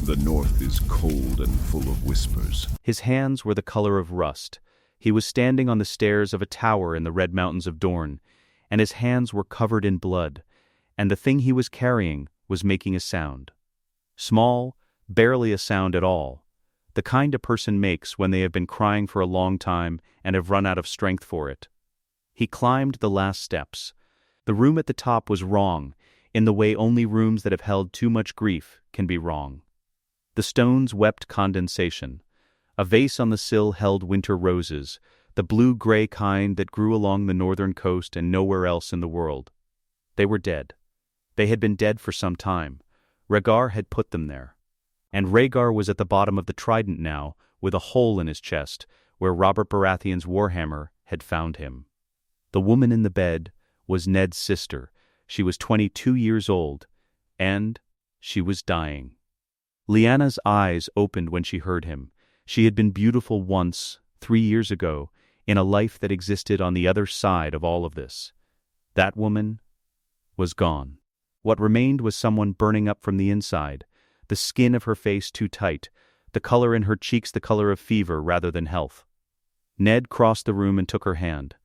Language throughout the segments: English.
The north is cold and full of whispers. His hands were the color of rust. He was standing on the stairs of a tower in the Red Mountains of Dorne, and his hands were covered in blood, and the thing he was carrying was making a sound. Small, barely a sound at all, the kind a person makes when they have been crying for a long time and have run out of strength for it. He climbed the last steps. The room at the top was wrong, in the way only rooms that have held too much grief can be wrong. The stones wept condensation. A vase on the sill held winter roses, the blue-gray kind that grew along the northern coast and nowhere else in the world. They were dead. They had been dead for some time. Rhaegar had put them there. And Rhaegar was at the bottom of the trident now, with a hole in his chest, where Robert Baratheon's warhammer had found him. The woman in the bed was Ned's sister. She was 22 years old, and she was dying. Lyanna's eyes opened when she heard him. She had been beautiful once, 3 years ago, in a life that existed on the other side of all of this. That woman was gone. What remained was someone burning up from the inside, the skin of her face too tight, the color in her cheeks the color of fever rather than health. Ned crossed the room and took her hand.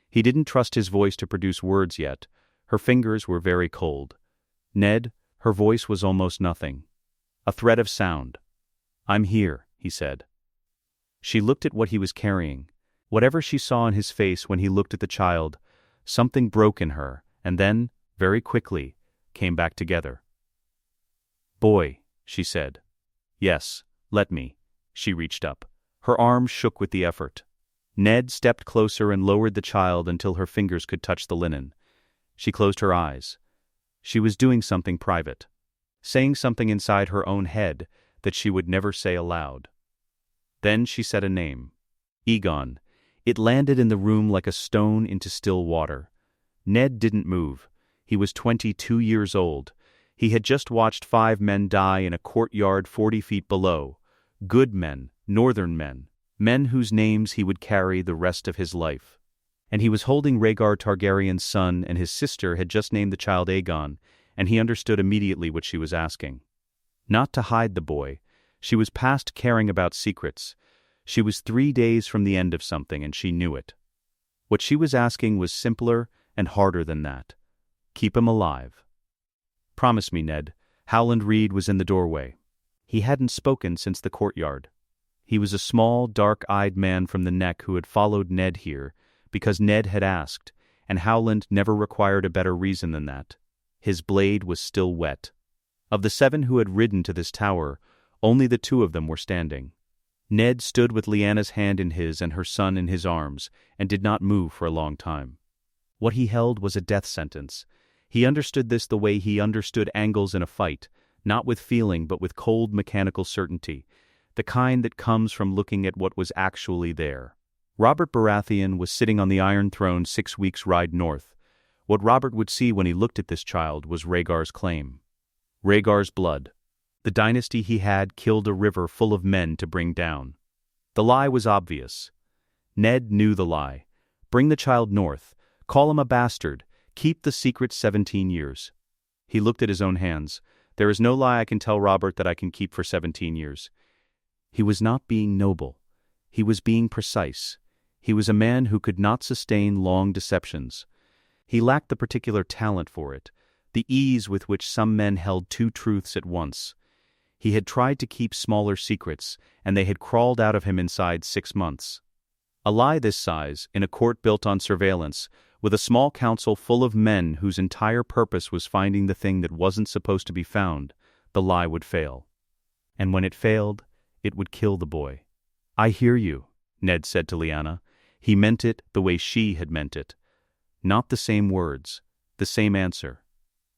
He didn't trust his voice to produce words yet. Her fingers were very cold. Ned, her voice was almost nothing. A thread of sound. "I'm here," he said. She looked at what he was carrying. Whatever she saw in his face when he looked at the child, something broke in her, and then, very quickly, came back together. "Boy," she said. "Yes, let me." She reached up. Her arms shook with the effort. Ned stepped closer and lowered the child until her fingers could touch the linen. She closed her eyes. She was doing something private, saying something inside her own head that she would never say aloud. Then she said a name. Egon. It landed in the room like a stone into still water. Ned didn't move. He was 22 years old. He had just watched 5 men die in a courtyard 40 feet below. Good men, northern men, men whose names he would carry the rest of his life. And he was holding Rhaegar Targaryen's son, and his sister had just named the child Aegon, and he understood immediately what she was asking. Not to hide the boy. She was past caring about secrets. She was 3 days from the end of something, and she knew it. What she was asking was simpler and harder than that. Keep him alive. "Promise me, Ned." Howland Reed was in the doorway. He hadn't spoken since the courtyard. He was a small, dark-eyed man from the Neck who had followed Ned here, because Ned had asked, and Howland never required a better reason than that. His blade was still wet. Of the 7 who had ridden to this tower, only the 2 of them were standing. Ned stood with Lyanna's hand in his and her son in his arms, and did not move for a long time. What he held was a death sentence. He understood this the way he understood angles in a fight, not with feeling but with cold mechanical certainty, the kind that comes from looking at what was actually there. Robert Baratheon was sitting on the Iron Throne 6 weeks' ride north. What Robert would see when he looked at this child was Rhaegar's claim. Rhaegar's blood. The dynasty he had killed a river full of men to bring down. The lie was obvious. Ned knew the lie. Bring the child north. Call him a bastard. Keep the secret 17 years. He looked at his own hands. There is no lie I can tell Robert that I can keep for 17 years. He was not being noble. He was being precise. He was a man who could not sustain long deceptions. He lacked the particular talent for it, the ease with which some men held 2 truths at once. He had tried to keep smaller secrets, and they had crawled out of him inside 6 months. A lie this size, in a court built on surveillance, with a small council full of men whose entire purpose was finding the thing that wasn't supposed to be found, the lie would fail. And when it failed, it would kill the boy. "I hear you," Ned said to Lyanna. He meant it the way she had meant it. Not the same words, the same answer.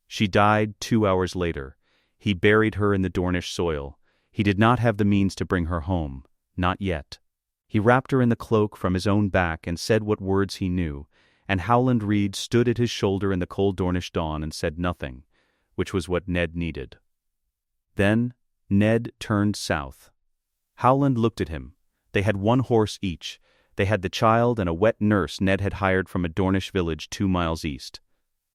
She died 2 hours later. He buried her in the Dornish soil. He did not have the means to bring her home. Not yet. He wrapped her in the cloak from his own back and said what words he knew, and Howland Reed stood at his shoulder in the cold Dornish dawn and said nothing, which was what Ned needed. Then Ned turned south. Howland looked at him. They had 1 horse each. They had the child and a wet nurse Ned had hired from a Dornish village 2 miles east.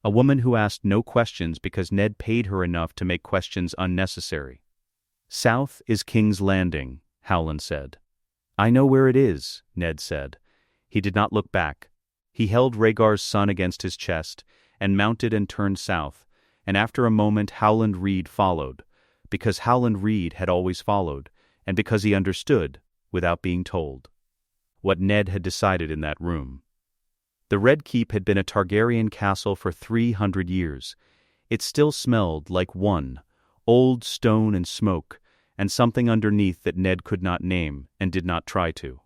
A woman who asked no questions because Ned paid her enough to make questions unnecessary. "South is King's Landing," Howland said. "I know where it is," Ned said. He did not look back. He held Rhaegar's son against his chest, and mounted and turned south, and after a moment Howland Reed followed, because Howland Reed had always followed, and because he understood, without being told, what Ned had decided in that room. The Red Keep had been a Targaryen castle for 300 years. It still smelled like one, old stone and smoke, and something underneath that Ned could not name and did not try to.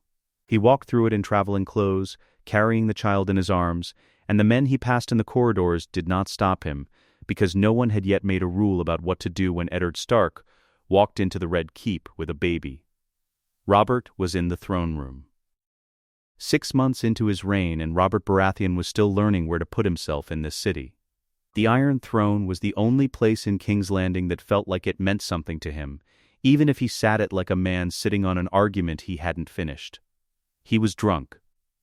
He walked through it in traveling clothes, carrying the child in his arms, and the men he passed in the corridors did not stop him, because no one had yet made a rule about what to do when Eddard Stark walked into the Red Keep with a baby. Robert was in the throne room. 6 months into his reign, and Robert Baratheon was still learning where to put himself in this city. The Iron Throne was the only place in King's Landing that felt like it meant something to him, even if he sat it like a man sitting on an argument he hadn't finished. He was drunk.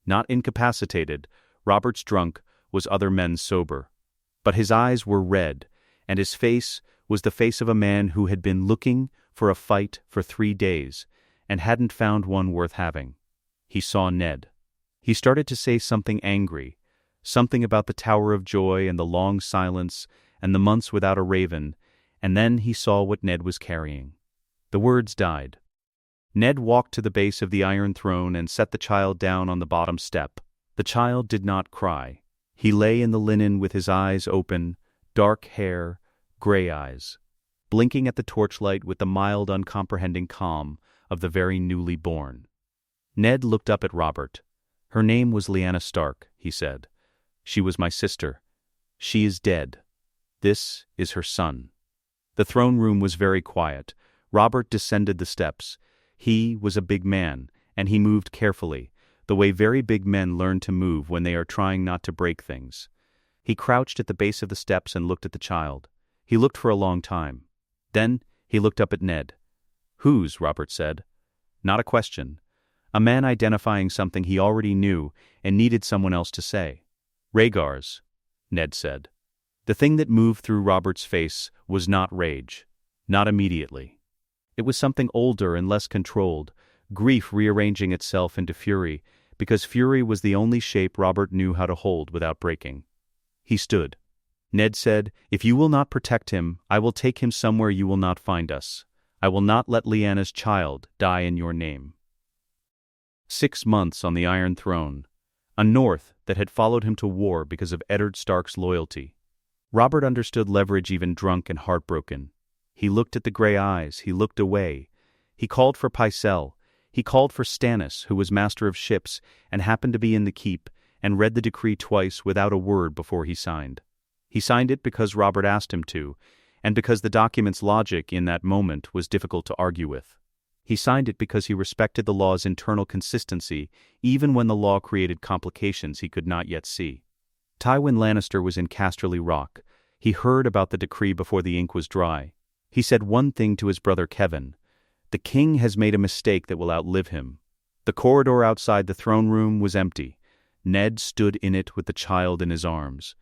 Not incapacitated. Robert's drunk was other men's sober. But his eyes were red, and his face was the face of a man who had been looking for a fight for 3 days, and hadn't found one worth having. He saw Ned. He started to say something angry, something about the Tower of Joy and the long silence and the months without a raven, and then he saw what Ned was carrying. The words died. Ned walked to the base of the Iron Throne and set the child down on the bottom step. The child did not cry. He lay in the linen with his eyes open, dark hair, gray eyes, blinking at the torchlight with the mild, uncomprehending calm of the very newly born. Ned looked up at Robert. "Her name was Lyanna Stark," he said. "She was my sister. She is dead. This is her son." The throne room was very quiet. Robert descended the steps. He was a big man, and he moved carefully, the way very big men learn to move when they are trying not to break things. He crouched at the base of the steps and looked at the child. He looked for a long time. Then he looked up at Ned. "Whose?" Robert said. Not a question. A man identifying something he already knew and needed someone else to say. "Rhaegar's," Ned said. The thing that moved through Robert's face was not rage. Not immediately. It was something older and less controlled, grief rearranging itself into fury, because fury was the only shape Robert knew how to hold without breaking. He stood. Ned said, "If you will not protect him, I will take him somewhere you will not find us. I will not let Lyanna's child die in your name." 6 months on the Iron Throne. A North that had followed him to war because of Eddard Stark's loyalty. Robert understood leverage even drunk and heartbroken. He looked at the gray eyes, he looked away. He called for Pycelle. He called for Stannis, who was master of ships and happened to be in the keep, and read the decree twice without a word before he signed. He signed it because Robert asked him to, and because the document's logic in that moment was difficult to argue with. He signed it because he respected the law's internal consistency, even when the law created complications he could not yet see. Tywin Lannister was in Casterly Rock. He heard about the decree before the ink was dry. He said one thing to his brother Kevin. The king has made a mistake that will outlive him. The corridor outside the throne room was empty. Ned stood in it with the child in his arms.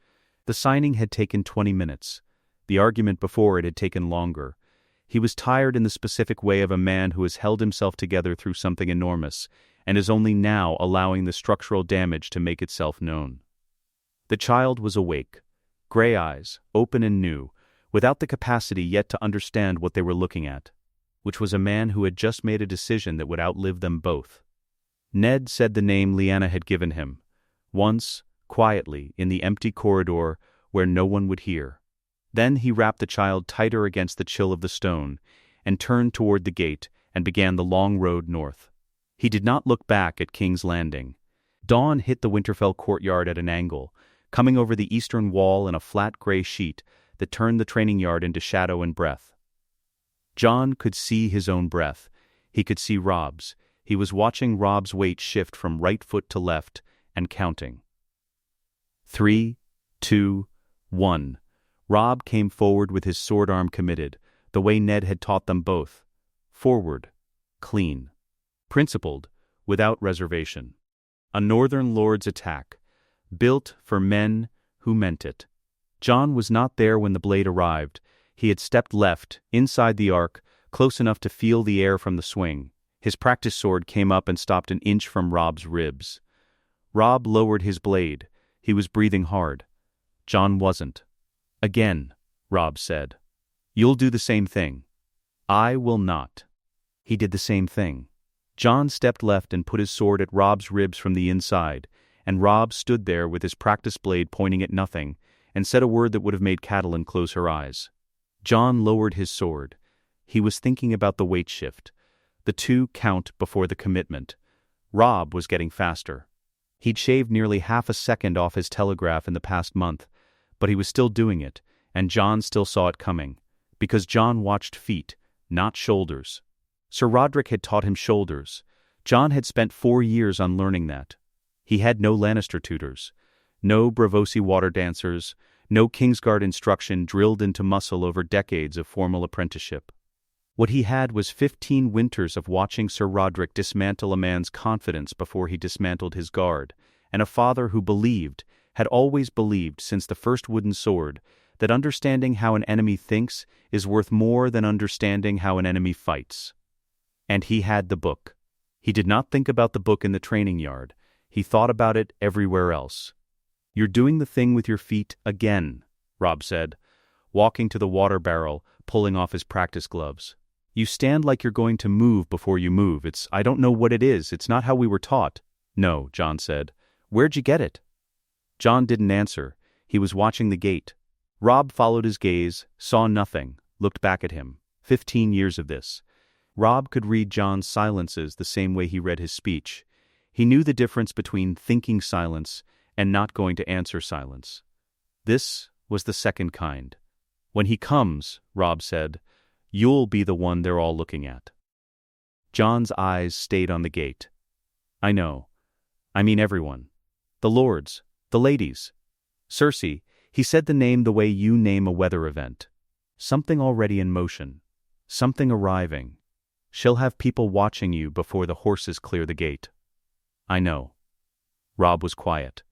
The signing had taken 20 minutes. The argument before it had taken longer. He was tired in the specific way of a man who has held himself together through something enormous, and is only now allowing the structural damage to make itself known. The child was awake. Gray eyes, open and new, without the capacity yet to understand what they were looking at, which was a man who had just made a decision that would outlive them both. Ned said the name Lyanna had given him, once, quietly, in the empty corridor where no one would hear. Then he wrapped the child tighter against the chill of the stone, and turned toward the gate and began the long road north. He did not look back at King's Landing. Dawn hit the Winterfell courtyard at an angle, coming over the eastern wall in a flat gray sheet that turned the training yard into shadow and breath. Jon could see his own breath. He could see Robb's. He was watching Robb's weight shift from right foot to left and counting. 3, 2, 1. Robb came forward with his sword arm committed, the way Ned had taught them both. Forward. Clean. Principled, without reservation. A northern lord's attack. Built for men who meant it. Jon was not there when the blade arrived. He had stepped left, inside the arc, close enough to feel the air from the swing. His practice sword came up and stopped an inch from Robb's ribs. Robb lowered his blade. He was breathing hard. Jon wasn't. "Again," Robb said. "You'll do the same thing." "I will not." He did the same thing. Jon stepped left and put his sword at Robb's ribs from the inside, and Robb stood there with his practice blade pointing at nothing, and said a word that would have made Catelyn close her eyes. Jon lowered his sword. He was thinking about the weight shift. The 2 count before the commitment. Robb was getting faster. He'd shaved nearly half a second off his telegraph in the past month, but he was still doing it, and Jon still saw it coming, because Jon watched feet, not shoulders. Sir Roderick had taught him shoulders. Jon had spent 4 years on learning that. He had no Lannister tutors, no Braavosi water dancers, no Kingsguard instruction drilled into muscle over decades of formal apprenticeship. What he had was 15 winters of watching Sir Roderick dismantle a man's confidence before he dismantled his guard, and a father who believed, had always believed since the first wooden sword, that understanding how an enemy thinks is worth more than understanding how an enemy fights. And he had the book. He did not think about the book in the training yard. He thought about it everywhere else. "You're doing the thing with your feet again," Robb said, walking to the water barrel, pulling off his practice gloves. "You stand like you're going to move before you move. I don't know what it is. It's not how we were taught." "No," Jon said. "Where'd you get it?" Jon didn't answer. He was watching the gate. Robb followed his gaze, saw nothing, looked back at him. 15 years of this. Robb could read Jon's silences the same way he read his speech. He knew the difference between thinking silence and not going to answer silence. This was the second kind. "When he comes," Robb said, "you'll be the one they're all looking at." Jon's eyes stayed on the gate. "I know. I mean everyone. The lords, the ladies. Cersei," he said the name the way you name a weather event. "Something already in motion. Something arriving. She'll have people watching you before the horses clear the gate." "I know." Robb was quiet.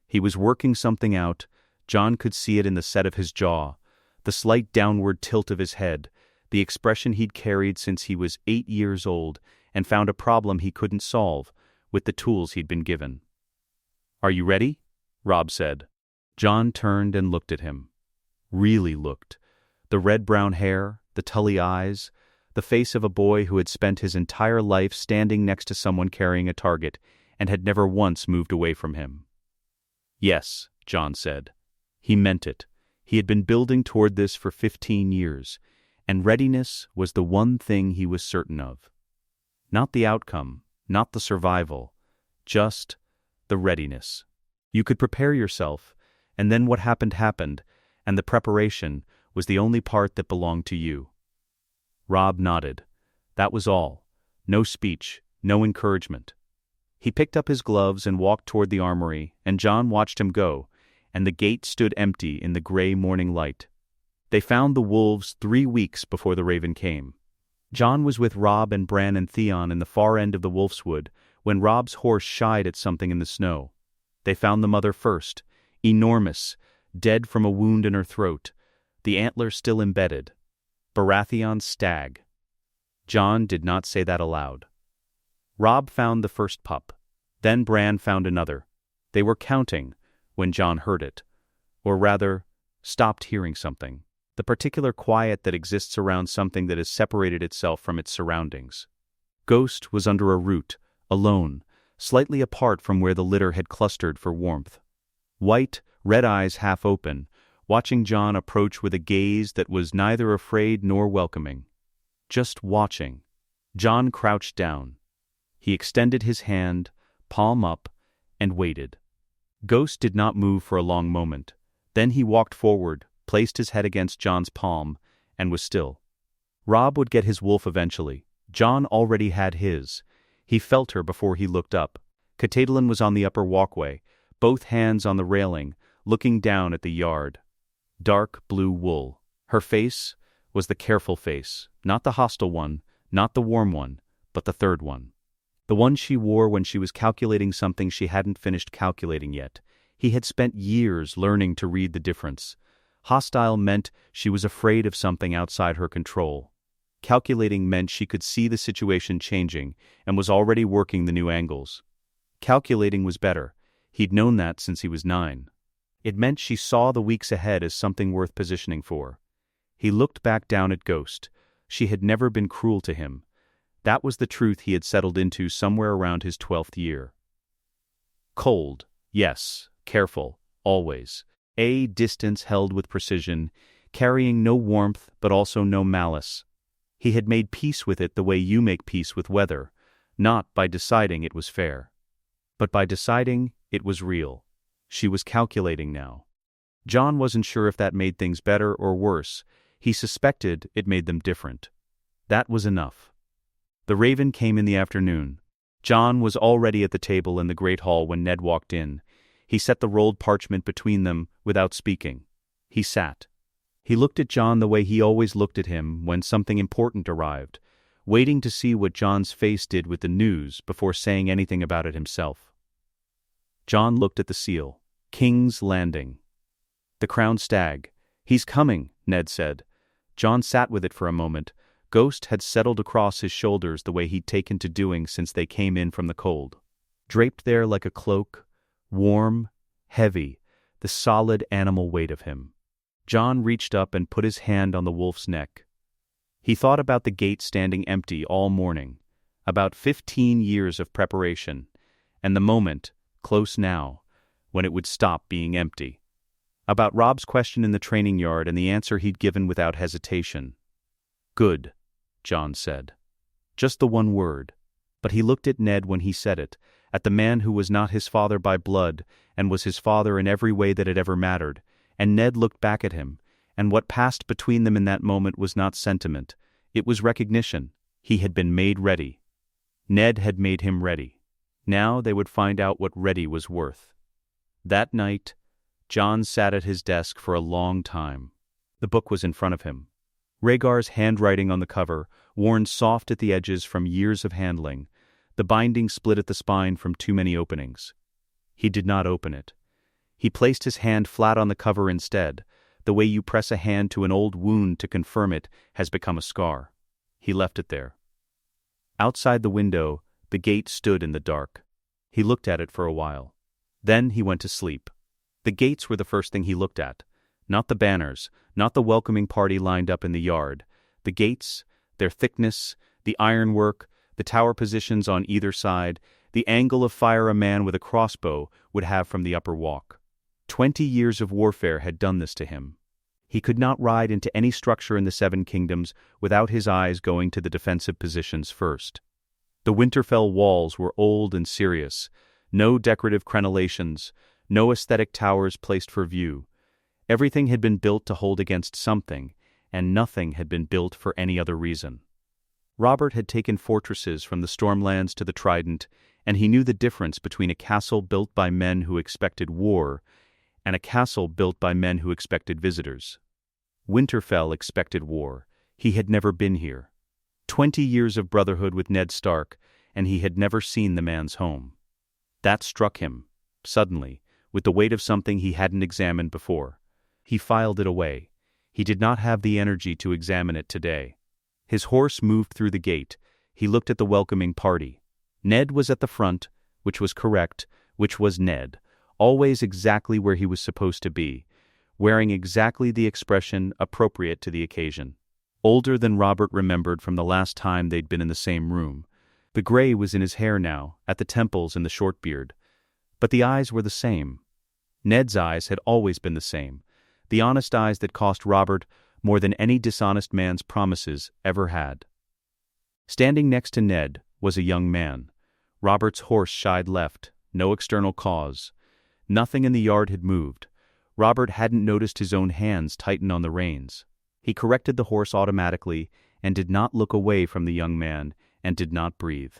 He was working something out. Jon could see it in the set of his jaw, the slight downward tilt of his head, the expression he'd carried since he was 8 years old and found a problem he couldn't solve with the tools he'd been given. "Are you ready?" Robb said. Jon turned and looked at him. Really looked. The red-brown hair, the Tully eyes, the face of a boy who had spent his entire life standing next to someone carrying a target and had never once moved away from him. "Yes," Jon said. He meant it. He had been building toward this for 15 years, and readiness was the one thing he was certain of. Not the outcome, not the survival, just the readiness. You could prepare yourself, and then what happened happened, and the preparation was the only part that belonged to you. Robb nodded. That was all. No speech, no encouragement. He picked up his gloves and walked toward the armory, and Jon watched him go, and the gate stood empty in the gray morning light. They found the wolves 3 weeks before the raven came. Jon was with Robb and Bran and Theon in the far end of the Wolfswood when Robb's horse shied at something in the snow. They found the mother first, enormous, dead from a wound in her throat, the antler still embedded. Baratheon's stag. Jon did not say that aloud. Robb found the first pup. Then Bran found another. They were counting when Jon heard it. Or rather, stopped hearing something. The particular quiet that exists around something that has separated itself from its surroundings. Ghost was under a root, alone, slightly apart from where the litter had clustered for warmth. White, red eyes half open, watching Jon approach with a gaze that was neither afraid nor welcoming. Just watching. Jon crouched down. He extended his hand, palm up, and waited. Ghost did not move for a long moment. Then he walked forward, placed his head against Jon's palm, and was still. Robb would get his wolf eventually. Jon already had his. He felt her before he looked up. Catelyn was on the upper walkway, both hands on the railing, looking down at the yard. Dark blue wool. Her face was the careful face, not the hostile one, not the warm one, but the third one. The one she wore when she was calculating something she hadn't finished calculating yet. He had spent years learning to read the difference. Hostile meant she was afraid of something outside her control. Calculating meant she could see the situation changing and was already working the new angles. Calculating was better. He'd known that since he was 9. It meant she saw the weeks ahead as something worth positioning for. He looked back down at Ghost. She had never been cruel to him. That was the truth he had settled into somewhere around his 12th year. Cold, yes, careful, always. A distance held with precision, carrying no warmth but also no malice. He had made peace with it the way you make peace with weather, not by deciding it was fair, but by deciding it was real. She was calculating now. Jon wasn't sure if that made things better or worse. He suspected it made them different. That was enough. The Raven came in the afternoon. Jon was already at the table in the great hall when Ned walked in. He set the rolled parchment between them without speaking. He sat. He looked at Jon the way he always looked at him when something important arrived, waiting to see what Jon's face did with the news before saying anything about it himself. Jon looked at the seal. King's Landing. The crowned stag. "He's coming," Ned said. Jon sat with it for a moment. Ghost had settled across his shoulders the way he'd taken to doing since they came in from the cold. Draped there like a cloak, warm, heavy, the solid animal weight of him. Jon reached up and put his hand on the wolf's neck. He thought about the gate standing empty all morning, about 15 years of preparation, and the moment, close now, when it would stop being empty. About Robb's question in the training yard and the answer he'd given without hesitation. "Good," Jon said. Just the one word. But he looked at Ned when he said it, at the man who was not his father by blood and was his father in every way that had ever mattered, and Ned looked back at him, and what passed between them in that moment was not sentiment, it was recognition. He had been made ready. Ned had made him ready. Now they would find out what ready was worth. That night, Jon sat at his desk for a long time. The book was in front of him. Rhaegar's handwriting on the cover, worn soft at the edges from years of handling, the binding split at the spine from too many openings. He did not open it. He placed his hand flat on the cover instead, the way you press a hand to an old wound to confirm it has become a scar. He left it there. Outside the window, the gate stood in the dark. He looked at it for a while. Then he went to sleep. The gates were the first thing he looked at. Not the banners, not the welcoming party lined up in the yard. The gates, their thickness, the ironwork, the tower positions on either side, the angle of fire a man with a crossbow would have from the upper walk. 20 years of warfare had done this to him. He could not ride into any structure in the Seven Kingdoms without his eyes going to the defensive positions first. The Winterfell walls were old and serious, no decorative crenellations, no aesthetic towers placed for view. Everything had been built to hold against something, and nothing had been built for any other reason. Robert had taken fortresses from the Stormlands to the Trident, and he knew the difference between a castle built by men who expected war and a castle built by men who expected visitors. Winterfell expected war. He had never been here. 20 years of brotherhood with Ned Stark, and he had never seen the man's home. That struck him, suddenly, with the weight of something he hadn't examined before. He filed it away. He did not have the energy to examine it today. His horse moved through the gate. He looked at the welcoming party. Ned was at the front, which was correct, which was Ned, always exactly where he was supposed to be, wearing exactly the expression appropriate to the occasion. Older than Robert remembered from the last time they'd been in the same room. The gray was in his hair now, at the temples and the short beard. But the eyes were the same. Ned's eyes had always been the same, the honest eyes that cost Robert more than any dishonest man's promises ever had. Standing next to Ned was a young man. Robert's horse shied left, no external cause. Nothing in the yard had moved. Robert hadn't noticed his own hands tighten on the reins. He corrected the horse automatically and did not look away from the young man and did not breathe.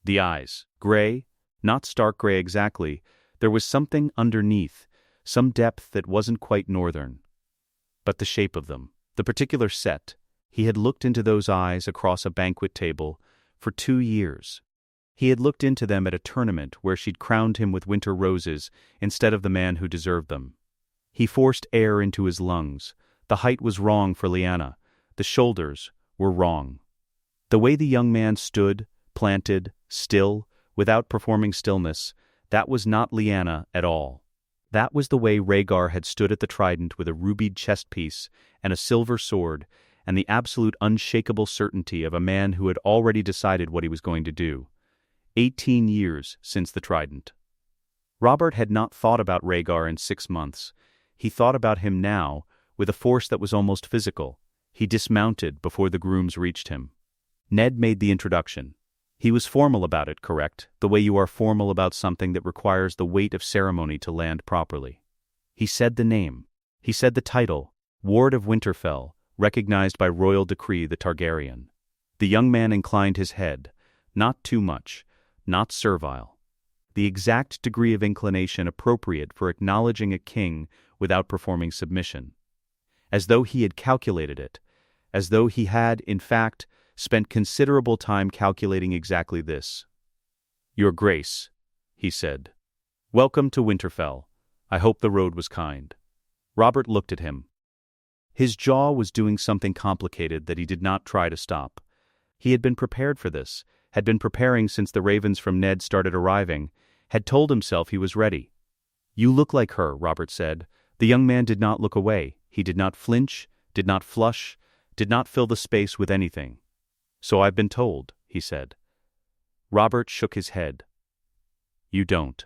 The eyes, gray, not stark gray exactly, there was something underneath, some depth that wasn't quite northern. But the shape of them, the particular set, he had looked into those eyes across a banquet table for 2 years. He had looked into them at a tournament where she'd crowned him with winter roses instead of the man who deserved them. He forced air into his lungs. The height was wrong for Lyanna. The shoulders, were wrong. The way the young man stood, planted, still, without performing stillness, that was not Lyanna at all. That was the way Rhaegar had stood at the trident with a rubied chest-piece and a silver sword, and the absolute unshakable certainty of a man who had already decided what he was going to do. 18 years since the trident. Robert had not thought about Rhaegar in 6 months. He thought about him now, with a force that was almost physical. He dismounted before the grooms reached him. Ned made the introduction. He was formal about it, correct, the way you are formal about something that requires the weight of ceremony to land properly. He said the name. He said the title, Ward of Winterfell, recognized by royal decree the Targaryen. The young man inclined his head, not too much, not servile. The exact degree of inclination appropriate for acknowledging a king without performing submission. As though he had calculated it, as though he had, in fact, spent considerable time calculating exactly this. "Your Grace," he said. "Welcome to Winterfell. I hope the road was kind." Robert looked at him. His jaw was doing something complicated that he did not try to stop. He had been prepared for this, had been preparing since the ravens from Ned started arriving, had told himself he was ready. "You look like her," Robert said. The young man did not look away. He did not flinch, did not flush, did not fill the space with anything. "So I've been told," he said. Robert shook his head. "You don't."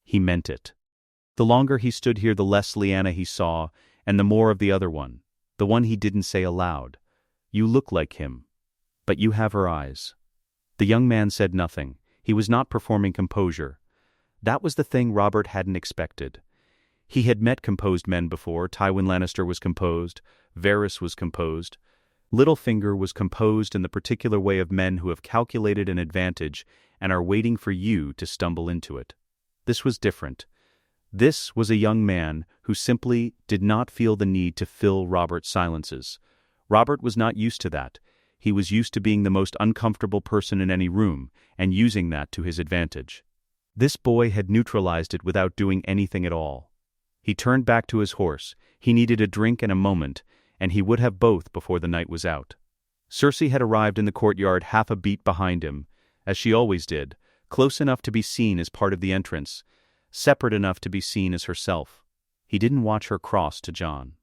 He meant it. The longer he stood here, the less Lyanna he saw, and the more of the other one, the one he didn't say aloud. "You look like him. But you have her eyes." The young man said nothing. He was not performing composure. That was the thing Robert hadn't expected. He had met composed men before. Tywin Lannister was composed. Varys was composed. Littlefinger was composed in the particular way of men who have calculated an advantage and are waiting for you to stumble into it. This was different. This was a young man who simply did not feel the need to fill Robert's silences. Robert was not used to that. He was used to being the most uncomfortable person in any room, and using that to his advantage. This boy had neutralized it without doing anything at all. He turned back to his horse. He needed a drink and a moment, and he would have both before the night was out. Cersei had arrived in the courtyard half a beat behind him, as she always did, close enough to be seen as part of the entrance, separate enough to be seen as herself. He didn't watch her cross to Jon.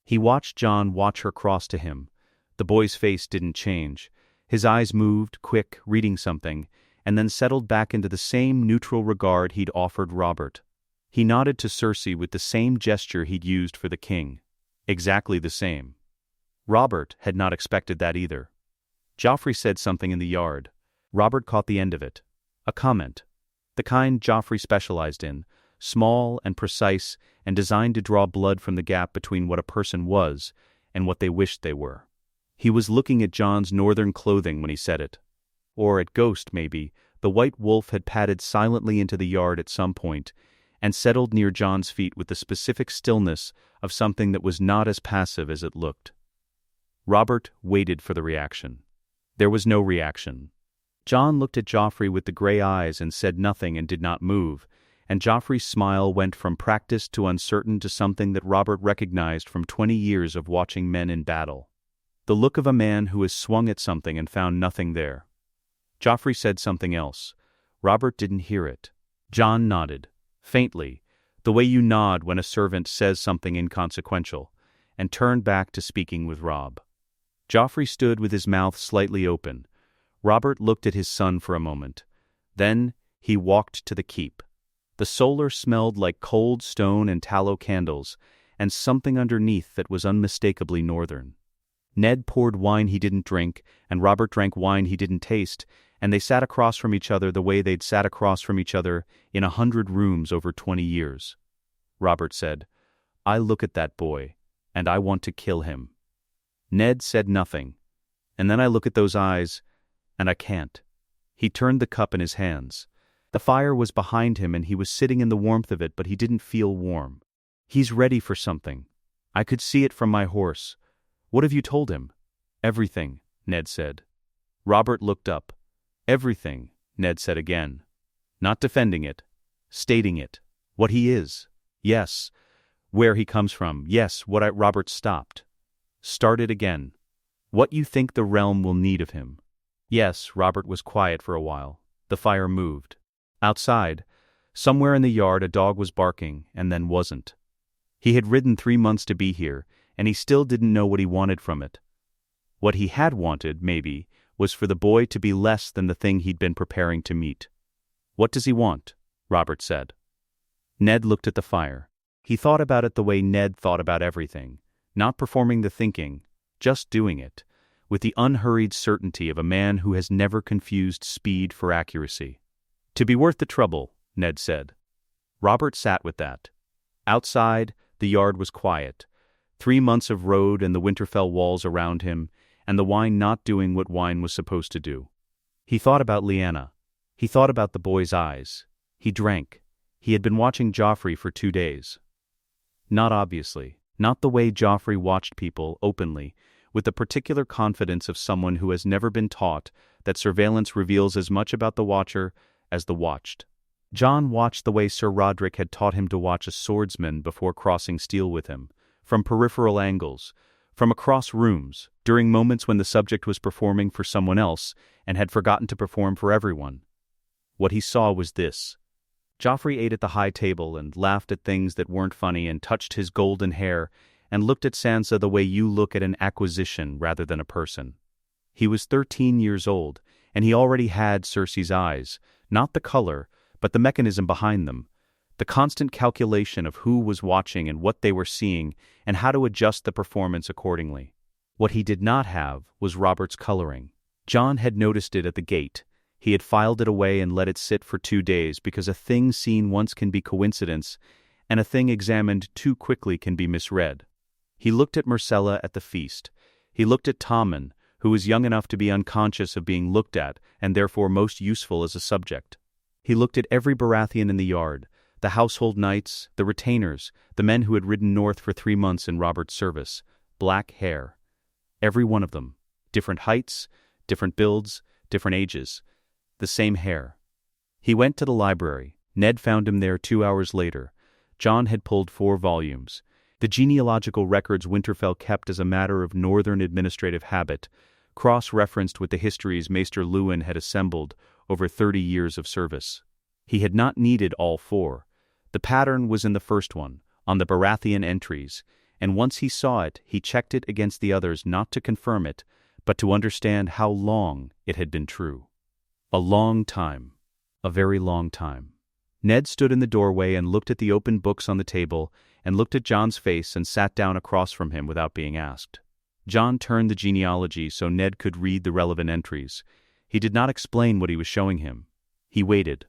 He watched Jon watch her cross to him. The boy's face didn't change. His eyes moved, quick, reading something, and then settled back into the same neutral regard he'd offered Robert. He nodded to Cersei with the same gesture he'd used for the king. Exactly the same. Robert had not expected that either. Joffrey said something in the yard. Robert caught the end of it. A comment. The kind Joffrey specialized in, small and precise and designed to draw blood from the gap between what a person was and what they wished they were. He was looking at Jon's northern clothing when he said it. Or at Ghost, maybe. The white wolf had padded silently into the yard at some point and settled near Jon's feet with the specific stillness of something that was not as passive as it looked. Robert waited for the reaction. There was no reaction. Jon looked at Joffrey with the gray eyes and said nothing and did not move, and Joffrey's smile went from practiced to uncertain to something that Robert recognized from 20 years of watching men in battle. The look of a man who has swung at something and found nothing there. Joffrey said something else. Robert didn't hear it. Jon nodded, faintly, the way you nod when a servant says something inconsequential, and turned back to speaking with Robb. Joffrey stood with his mouth slightly open. Robert looked at his son for a moment. Then he walked to the keep. The solar smelled like cold stone and tallow candles, and something underneath that was unmistakably northern. Ned poured wine he didn't drink, and Robert drank wine he didn't taste, and they sat across from each other the way they'd sat across from each other in 100 rooms over 20 years. Robert said, "I look at that boy, and I want to kill him." Ned said nothing. "And then I look at those eyes, and I can't." He turned the cup in his hands. The fire was behind him and he was sitting in the warmth of it, but he didn't feel warm. "He's ready for something. I could see it from my horse. What have you told him?" "Everything," Ned said. Robert looked up. "Everything," Ned said again. Not defending it. Stating it. What he is. Yes. Where he comes from. Yes, Robert stopped. Started again. What you think the realm will need of him." Yes, Robert was quiet for a while. The fire moved. Outside, somewhere in the yard, a dog was barking, and then wasn't. He had ridden 3 months to be here, and he still didn't know what he wanted from it. What he had wanted, maybe, was for the boy to be less than the thing he'd been preparing to meet. "What does he want?" Robert said. Ned looked at the fire. He thought about it the way Ned thought about everything, not performing the thinking, just doing it, with the unhurried certainty of a man who has never confused speed for accuracy. "To be worth the trouble," Ned said. Robert sat with that. Outside, the yard was quiet. 3 months of road and the Winterfell walls around him, and the wine not doing what wine was supposed to do. He thought about Lyanna. He thought about the boy's eyes. He drank. He had been watching Joffrey for 2 days. Not obviously, not the way Joffrey watched people, openly, with the particular confidence of someone who has never been taught that surveillance reveals as much about the watcher as the watched. Jon watched the way Sir Roderick had taught him to watch a swordsman before crossing steel with him, from peripheral angles, from across rooms, during moments when the subject was performing for someone else and had forgotten to perform for everyone. What he saw was this. Joffrey ate at the high table and laughed at things that weren't funny and touched his golden hair and looked at Sansa the way you look at an acquisition rather than a person. He was 13 years old, and he already had Cersei's eyes, not the color, but the mechanism behind them, the constant calculation of who was watching and what they were seeing and how to adjust the performance accordingly. What he did not have was Robert's coloring. Jon had noticed it at the gate. He had filed it away and let it sit for 2 days because a thing seen once can be coincidence, and a thing examined too quickly can be misread. He looked at Myrcella at the feast. He looked at Tommen, who was young enough to be unconscious of being looked at and therefore most useful as a subject. He looked at every Baratheon in the yard, the household knights, the retainers, the men who had ridden north for 3 months in Robert's service. Black hair. Every one of them. Different heights, different builds, different ages. The same hair. He went to the library. Ned found him there 2 hours later. Jon had pulled 4 volumes. The genealogical records Winterfell kept as a matter of northern administrative habit, cross-referenced with the histories Maester Luwin had assembled over 30 years of service. He had not needed all 4. The pattern was in the first one, on the Baratheon entries, and once he saw it, he checked it against the others not to confirm it, but to understand how long it had been true. A long time. A very long time. Ned stood in the doorway and looked at the open books on the table and looked at Jon's face and sat down across from him without being asked. Jon turned the genealogy so Ned could read the relevant entries. He did not explain what he was showing him. He waited.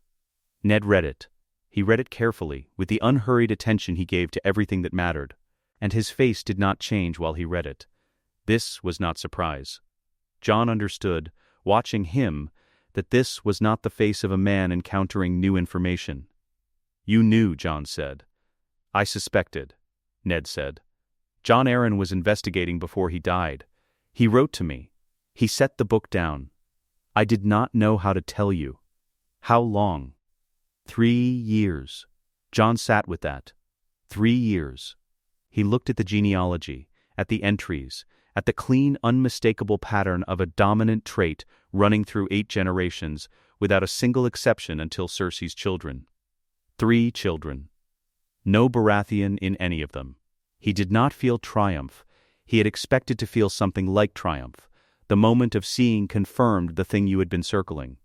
Ned read it. He read it carefully, with the unhurried attention he gave to everything that mattered, and his face did not change while he read it. This was not surprise. Jon understood, watching him, that this was not the face of a man encountering new information. "You knew," Jon said. "I suspected," Ned said. "Jon Arryn was investigating before he died. He wrote to me. He set the book down. I did not know how to tell you." "How long?" 3 years. Jon sat with that. 3 years. He looked at the genealogy, at the entries, at the clean, unmistakable pattern of a dominant trait running through 8 generations, without a single exception until Cersei's children. 3 children. No Baratheon in any of them. He did not feel triumph. He had expected to feel something like triumph, the moment of seeing confirmed the thing you had been circling.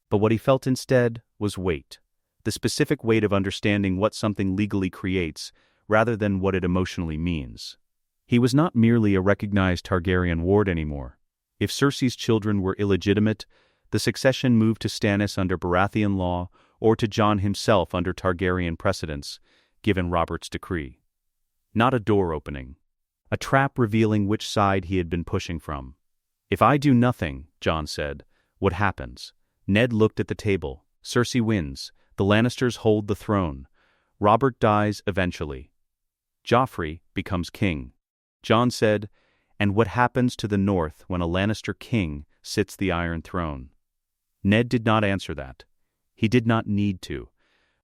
But what he felt instead was weight, the specific weight of understanding what something legally creates, rather than what it emotionally means. He was not merely a recognized Targaryen ward anymore. If Cersei's children were illegitimate, the succession moved to Stannis under Baratheon law or to Jon himself under Targaryen precedence, given Robert's decree. Not a door opening. A trap revealing which side he had been pushing from. "If I do nothing," Jon said, "what happens?" Ned looked at the table. Cersei wins. The Lannisters hold the throne. Robert dies eventually. Joffrey becomes king. Jon said, "And what happens to the north when a Lannister king sits the Iron Throne?" Ned did not answer that. He did not need to.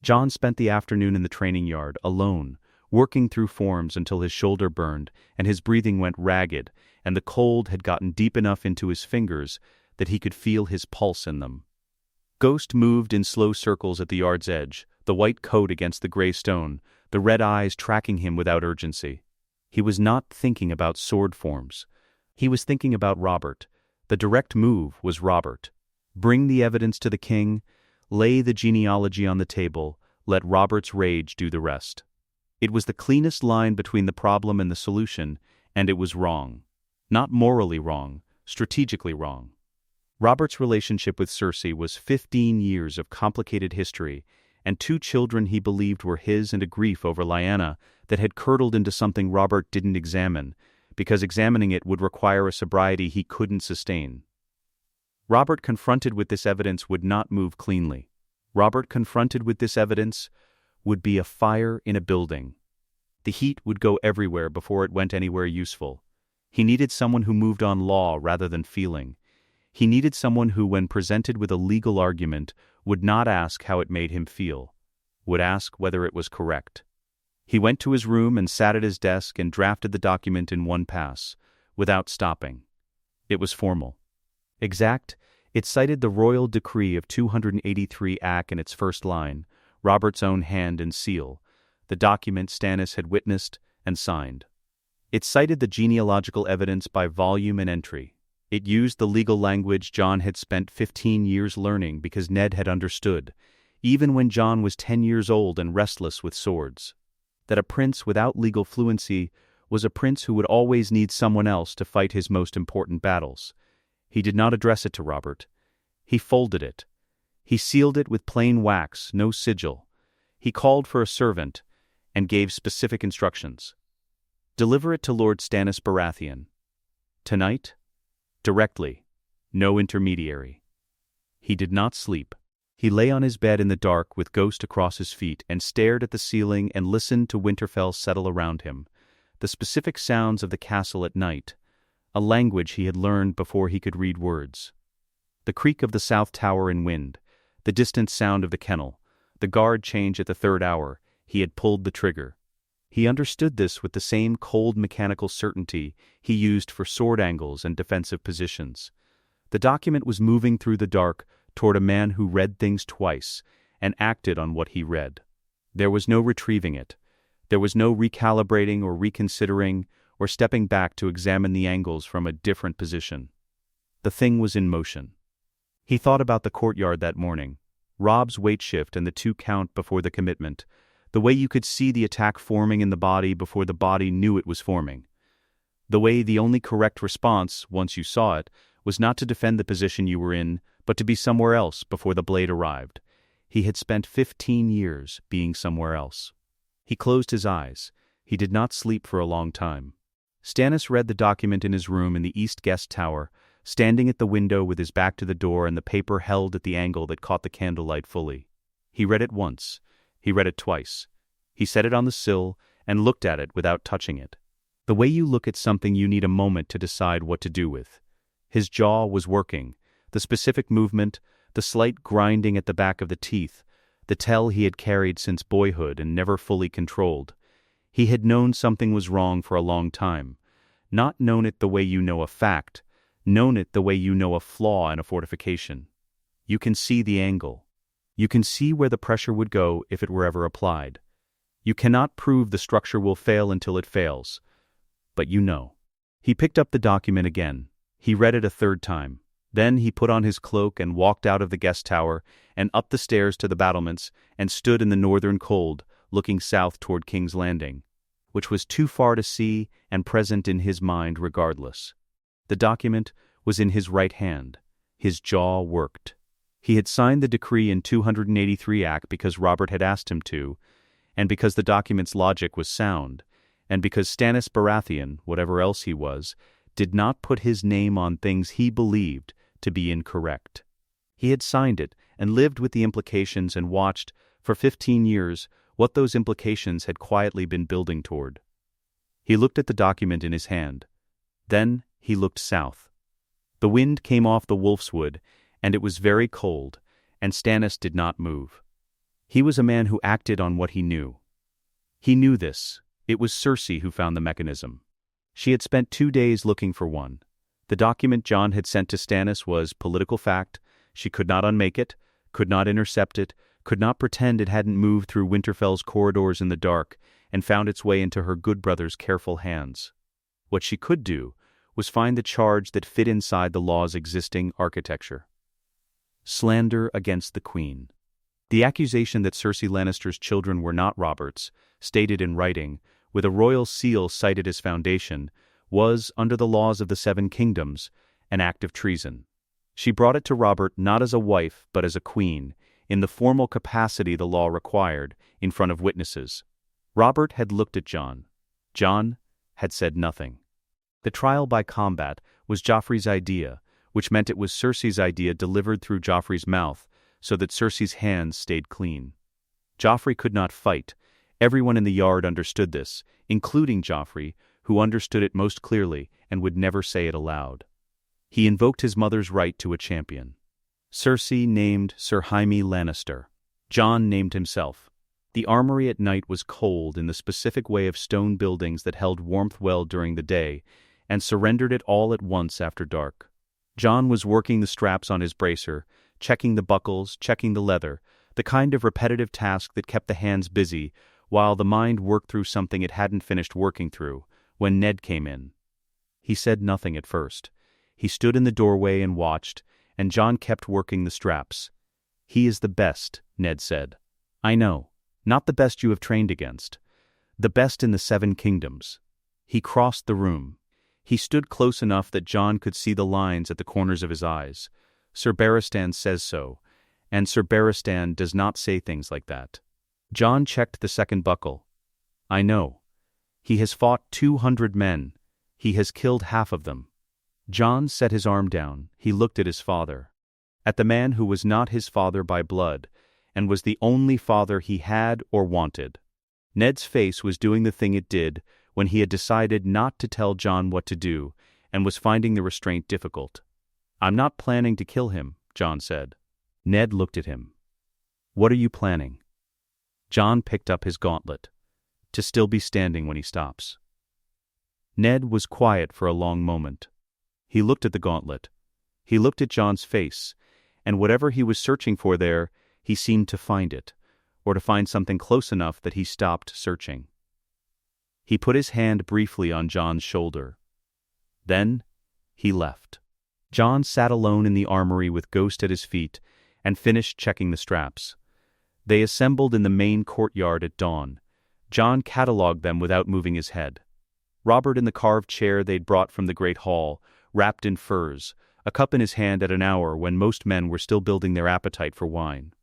Jon spent the afternoon in the training yard, alone, working through forms until his shoulder burned and his breathing went ragged and the cold had gotten deep enough into his fingers that he could feel his pulse in them. Ghost moved in slow circles at the yard's edge, the white coat against the gray stone, the red eyes tracking him without urgency. He was not thinking about sword forms. He was thinking about Robert. The direct move was Robert. Bring the evidence to the king, lay the genealogy on the table, let Robert's rage do the rest. It was the cleanest line between the problem and the solution, and it was wrong. Not morally wrong, strategically wrong. Robert's relationship with Cersei was 15 years of complicated history, and 2 children he believed were his, and a grief over Lyanna that had curdled into something Robert didn't examine, because examining it would require a sobriety he couldn't sustain. Robert confronted with this evidence would not move cleanly. Robert confronted with this evidence would be a fire in a building. The heat would go everywhere before it went anywhere useful. He needed someone who moved on law rather than feeling. He needed someone who, when presented with a legal argument, would not ask how it made him feel, would ask whether it was correct. He went to his room and sat at his desk and drafted the document in one pass, without stopping. It was formal. Exact, it cited the royal decree of 283 AC in its first line, Robert's own hand and seal, the document Stannis had witnessed and signed. It cited the genealogical evidence by volume and entry. It used the legal language Jon had spent 15 years learning because Ned had understood, even when Jon was 10 years old and restless with swords, that a prince without legal fluency was a prince who would always need someone else to fight his most important battles. He did not address it to Robert. He folded it. He sealed it with plain wax, no sigil. He called for a servant and gave specific instructions. Deliver it to Lord Stannis Baratheon. Tonight? Directly. No intermediary. He did not sleep. He lay on his bed in the dark with Ghost across his feet and stared at the ceiling and listened to Winterfell settle around him, the specific sounds of the castle at night, a language he had learned before he could read words. The creak of the south tower in wind, the distant sound of the kennel, the guard change at the 3rd hour. He had pulled the trigger. He understood this with the same cold mechanical certainty he used for sword angles and defensive positions. The document was moving through the dark toward a man who read things twice and acted on what he read. There was no retrieving it. There was no recalibrating or reconsidering or stepping back to examine the angles from a different position. The thing was in motion. He thought about the courtyard that morning, Robb's weight shift and the 2 count before the commitment, the way you could see the attack forming in the body before the body knew it was forming. The way the only correct response, once you saw it, was not to defend the position you were in, but to be somewhere else before the blade arrived. He had spent 15 years being somewhere else. He closed his eyes. He did not sleep for a long time. Stannis read the document in his room in the East Guest Tower, standing at the window with his back to the door and the paper held at the angle that caught the candlelight fully. He read it once. He read it twice. He set it on the sill and looked at it without touching it. The way you look at something you need a moment to decide what to do with. His jaw was working, the specific movement, the slight grinding at the back of the teeth, the tell he had carried since boyhood and never fully controlled. He had known something was wrong for a long time, not known it the way you know a fact, known it the way you know a flaw in a fortification. You can see the angle. You can see where the pressure would go if it were ever applied. You cannot prove the structure will fail until it fails. But you know. He picked up the document again. He read it a 3rd time. Then he put on his cloak and walked out of the guest tower and up the stairs to the battlements and stood in the northern cold, looking south toward King's Landing, which was too far to see and present in his mind regardless. The document was in his right hand. His jaw worked. He had signed the decree in 283 AC because Robert had asked him to, and because the document's logic was sound, and because Stannis Baratheon, whatever else he was, did not put his name on things he believed to be incorrect. He had signed it and lived with the implications and watched, for 15 years, what those implications had quietly been building toward. He looked at the document in his hand. Then he looked south. The wind came off the Wolfswood, and it was very cold, and Stannis did not move. He was a man who acted on what he knew. He knew this. It was Cersei who found the mechanism. She had spent 2 days looking for one. The document Jon had sent to Stannis was political fact. She could not unmake it, could not intercept it, could not pretend it hadn't moved through Winterfell's corridors in the dark and found its way into her good brother's careful hands. What she could do was find the charge that fit inside the law's existing architecture. Slander against the Queen. The accusation that Cersei Lannister's children were not Robert's, stated in writing, with a royal seal cited as foundation, was, under the laws of the Seven Kingdoms, an act of treason. She brought it to Robert not as a wife but as a queen, in the formal capacity the law required, in front of witnesses. Robert had looked at Jon. Jon had said nothing. The trial by combat was Joffrey's idea, which meant it was Cersei's idea delivered through Joffrey's mouth, so that Cersei's hands stayed clean. Joffrey could not fight. Everyone in the yard understood this, including Joffrey, who understood it most clearly and would never say it aloud. He invoked his mother's right to a champion. Cersei named Sir Jaime Lannister. Jon named himself. The armory at night was cold in the specific way of stone buildings that held warmth well during the day, and surrendered it all at once after dark. Jon was working the straps on his bracer, checking the buckles, checking the leather, the kind of repetitive task that kept the hands busy, while the mind worked through something it hadn't finished working through, when Ned came in. He said nothing at first. He stood in the doorway and watched, and Jon kept working the straps. "He is the best," Ned said. "I know. Not the best you have trained against. The best in the Seven Kingdoms." He crossed the room. He stood close enough that Jon could see the lines at the corners of his eyes. "Sir Barristan says so, and Sir Barristan does not say things like that." Jon checked the second buckle. "I know. He has fought 200 men. He has killed half of them." Jon set his arm down. He looked at his father. At the man who was not his father by blood, and was the only father he had or wanted. Ned's face was doing the thing it did when he had decided not to tell Jon what to do, and was finding the restraint difficult. "I'm not planning to kill him," Jon said. Ned looked at him. "What are you planning?" Jon picked up his gauntlet. "To still be standing when he stops." Ned was quiet for a long moment. He looked at the gauntlet. He looked at Jon's face, and whatever he was searching for there, he seemed to find it, or to find something close enough that he stopped searching. He put his hand briefly on Jon's shoulder. Then he left. Jon sat alone in the armory with Ghost at his feet and finished checking the straps. They assembled in the main courtyard at dawn. Jon catalogued them without moving his head. Robert in the carved chair they'd brought from the great hall, wrapped in furs, a cup in his hand at an hour when most men were still building their appetite for wine.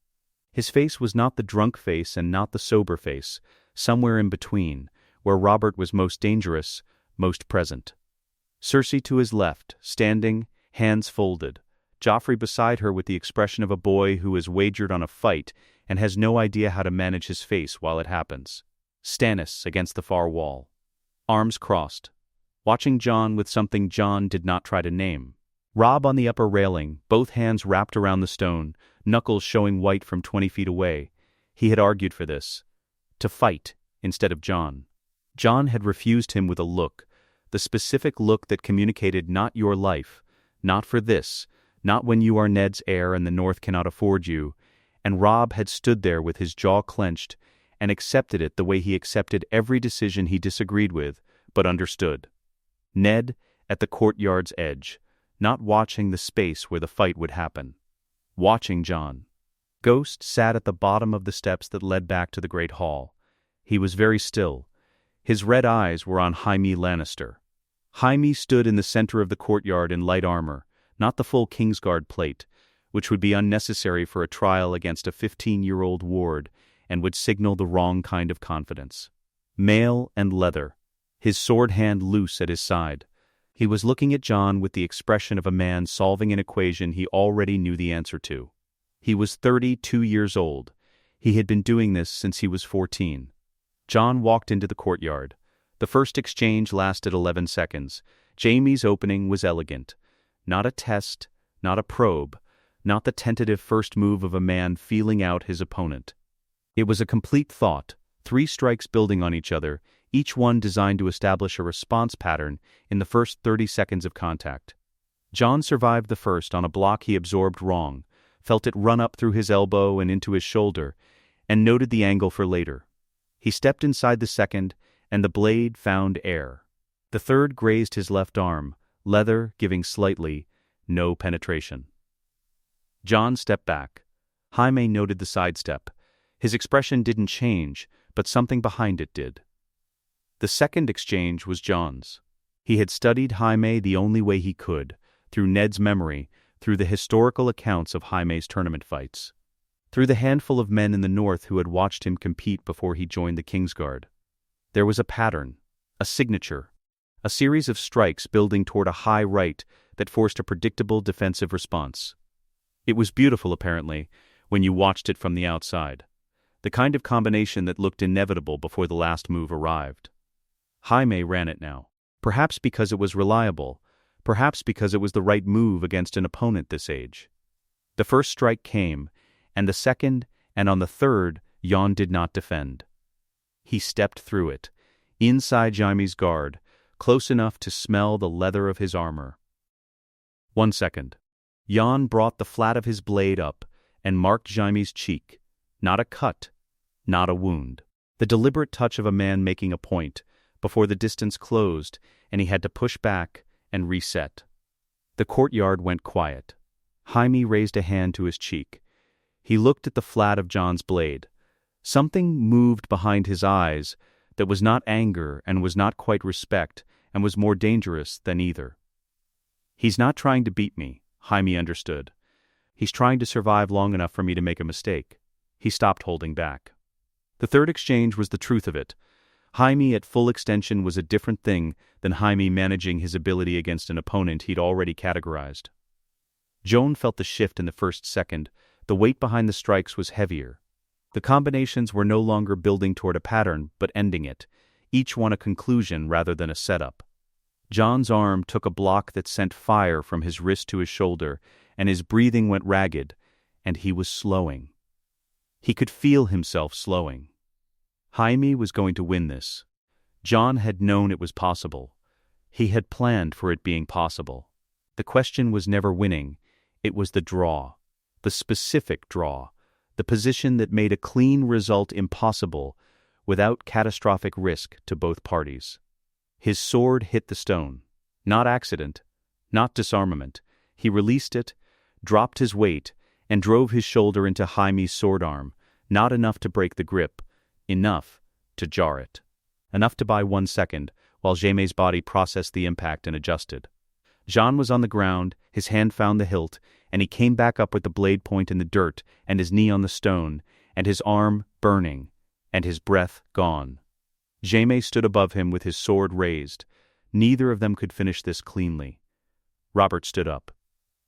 His face was not the drunk face and not the sober face, somewhere in between, where Robert was most dangerous, most present. Cersei to his left, standing, hands folded. Joffrey beside her with the expression of a boy who has wagered on a fight and has no idea how to manage his face while it happens. Stannis against the far wall. Arms crossed. Watching Jon with something Jon did not try to name. Robb on the upper railing, both hands wrapped around the stone, knuckles showing white from 20 feet away. He had argued for this. To fight, instead of Jon. Jon had refused him with a look, the specific look that communicated not your life, not for this, not when you are Ned's heir and the North cannot afford you, and Robb had stood there with his jaw clenched and accepted it the way he accepted every decision he disagreed with, but understood. Ned at the courtyard's edge, not watching the space where the fight would happen. Watching Jon. Ghost sat at the bottom of the steps that led back to the great hall. He was very still. His red eyes were on Jaime Lannister. Jaime stood in the center of the courtyard in light armor, not the full Kingsguard plate, which would be unnecessary for a trial against a 15-year-old ward and would signal the wrong kind of confidence. Mail and leather, his sword hand loose at his side. He was looking at Jon with the expression of a man solving an equation he already knew the answer to. He was 32 years old. He had been doing this since he was 14. Jon walked into the courtyard. The first exchange lasted 11 seconds. Jaime's opening was elegant. Not a test, not a probe, not the tentative first move of a man feeling out his opponent. It was a complete thought, 3 strikes building on each other, each one designed to establish a response pattern in the first 30 seconds of contact. Jon survived the first on a block he absorbed wrong, felt it run up through his elbow and into his shoulder, and noted the angle for later. He stepped inside the second, and the blade found air. The third grazed his left arm, leather giving slightly, no penetration. Jon stepped back. Jaime noted the sidestep. His expression didn't change, but something behind it did. The second exchange was Jon's. He had studied Jaime the only way he could, through Ned's memory, through the historical accounts of Jaime's tournament fights, through the handful of men in the north who had watched him compete before he joined the Kingsguard. There was a pattern, a signature, a series of strikes building toward a high right that forced a predictable defensive response. It was beautiful, apparently, when you watched it from the outside. The kind of combination that looked inevitable before the last move arrived. Jaime ran it now. Perhaps because it was reliable, perhaps because it was the right move against an opponent this age. The first strike came, and the second, and on the third, Jon did not defend. He stepped through it, inside Jaime's guard, close enough to smell the leather of his armor. 1 second. Jon brought the flat of his blade up and marked Jaime's cheek. Not a cut, not a wound. The deliberate touch of a man making a point, before the distance closed and he had to push back and reset. The courtyard went quiet. Jaime raised a hand to his cheek. He looked at the flat of Jon's blade. Something moved behind his eyes that was not anger and was not quite respect and was more dangerous than either. He's not trying to beat me, Jaime understood. He's trying to survive long enough for me to make a mistake. He stopped holding back. The third exchange was the truth of it. Jaime at full extension was a different thing than Jaime managing his ability against an opponent he'd already categorized. Jon felt the shift in the first second. The weight behind the strikes was heavier. The combinations were no longer building toward a pattern, but ending it, each one a conclusion rather than a setup. Jon's arm took a block that sent fire from his wrist to his shoulder, and his breathing went ragged, and he was slowing. He could feel himself slowing. Jaime was going to win this. Jon had known it was possible. He had planned for it being possible. The question was never winning. It was the draw. The specific draw. The position that made a clean result impossible without catastrophic risk to both parties. His sword hit the stone. Not accident. Not disarmament. He released it, dropped his weight, and drove his shoulder into Jaime's sword arm, not enough to break the grip, enough to jar it. Enough to buy 1 second, while Jaime's body processed the impact and adjusted. Jon was on the ground, his hand found the hilt, and he came back up with the blade point in the dirt and his knee on the stone, and his arm burning, and his breath gone. Jaime stood above him with his sword raised. Neither of them could finish this cleanly. Robert stood up.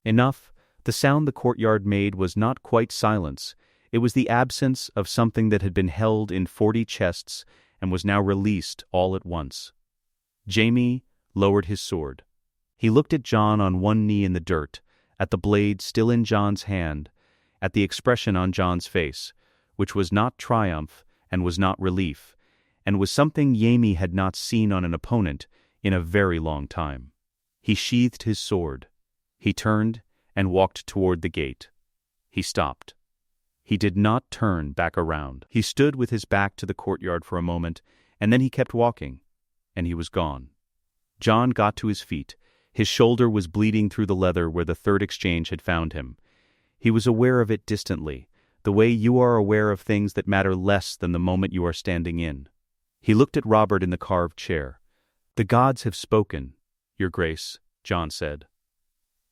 Enough. The sound the courtyard made was not quite silence. It was the absence of something that had been held in 40 chests and was now released all at once. Jaime lowered his sword. He looked at Jon on one knee in the dirt, at the blade still in Jon's hand, at the expression on Jon's face, which was not triumph and was not relief, and was something Jaime had not seen on an opponent in a very long time. He sheathed his sword. He turned and walked toward the gate. He stopped. He did not turn back around. He stood with his back to the courtyard for a moment, and then he kept walking, and he was gone. Jon got to his feet. His shoulder was bleeding through the leather where the third exchange had found him. He was aware of it distantly, the way you are aware of things that matter less than the moment you are standing in. He looked at Robert in the carved chair. "The gods have spoken, Your Grace," Jon said.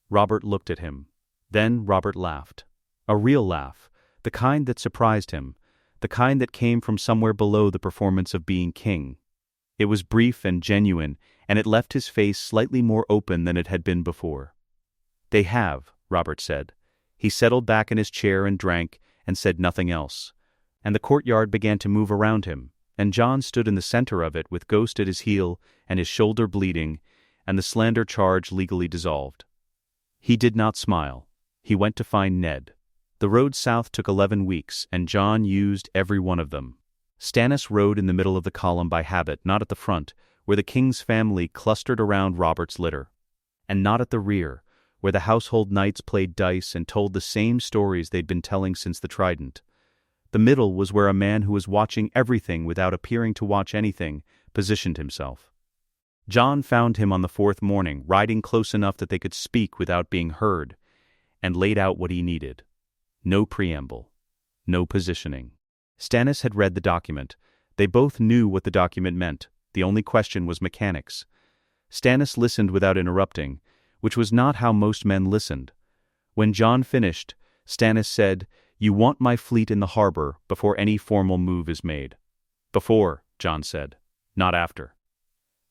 Robert looked at him. Then Robert laughed. A real laugh, the kind that surprised him, the kind that came from somewhere below the performance of being king. It was brief and genuine, and it left his face slightly more open than it had been before. "They have," Robert said. He settled back in his chair and drank, and said nothing else. And the courtyard began to move around him, and Jon stood in the center of it with Ghost at his heel and his shoulder bleeding, and the slander charge legally dissolved. He did not smile. He went to find Ned. The road south took 11 weeks, and Jon used every one of them. Stannis rode in the middle of the column by habit, not at the front, where the king's family clustered around Robert's litter, and not at the rear, where the household knights played dice and told the same stories they'd been telling since the Trident. The middle was where a man who was watching everything without appearing to watch anything positioned himself. Jon found him on the fourth morning, riding close enough that they could speak without being heard, and laid out what he needed. No preamble. No positioning. Stannis had read the document. They both knew what the document meant. The only question was mechanics. Stannis listened without interrupting, which was not how most men listened. When Jon finished, Stannis said, "You want my fleet in the harbor before any formal move is made." "Before," Jon said, "not after."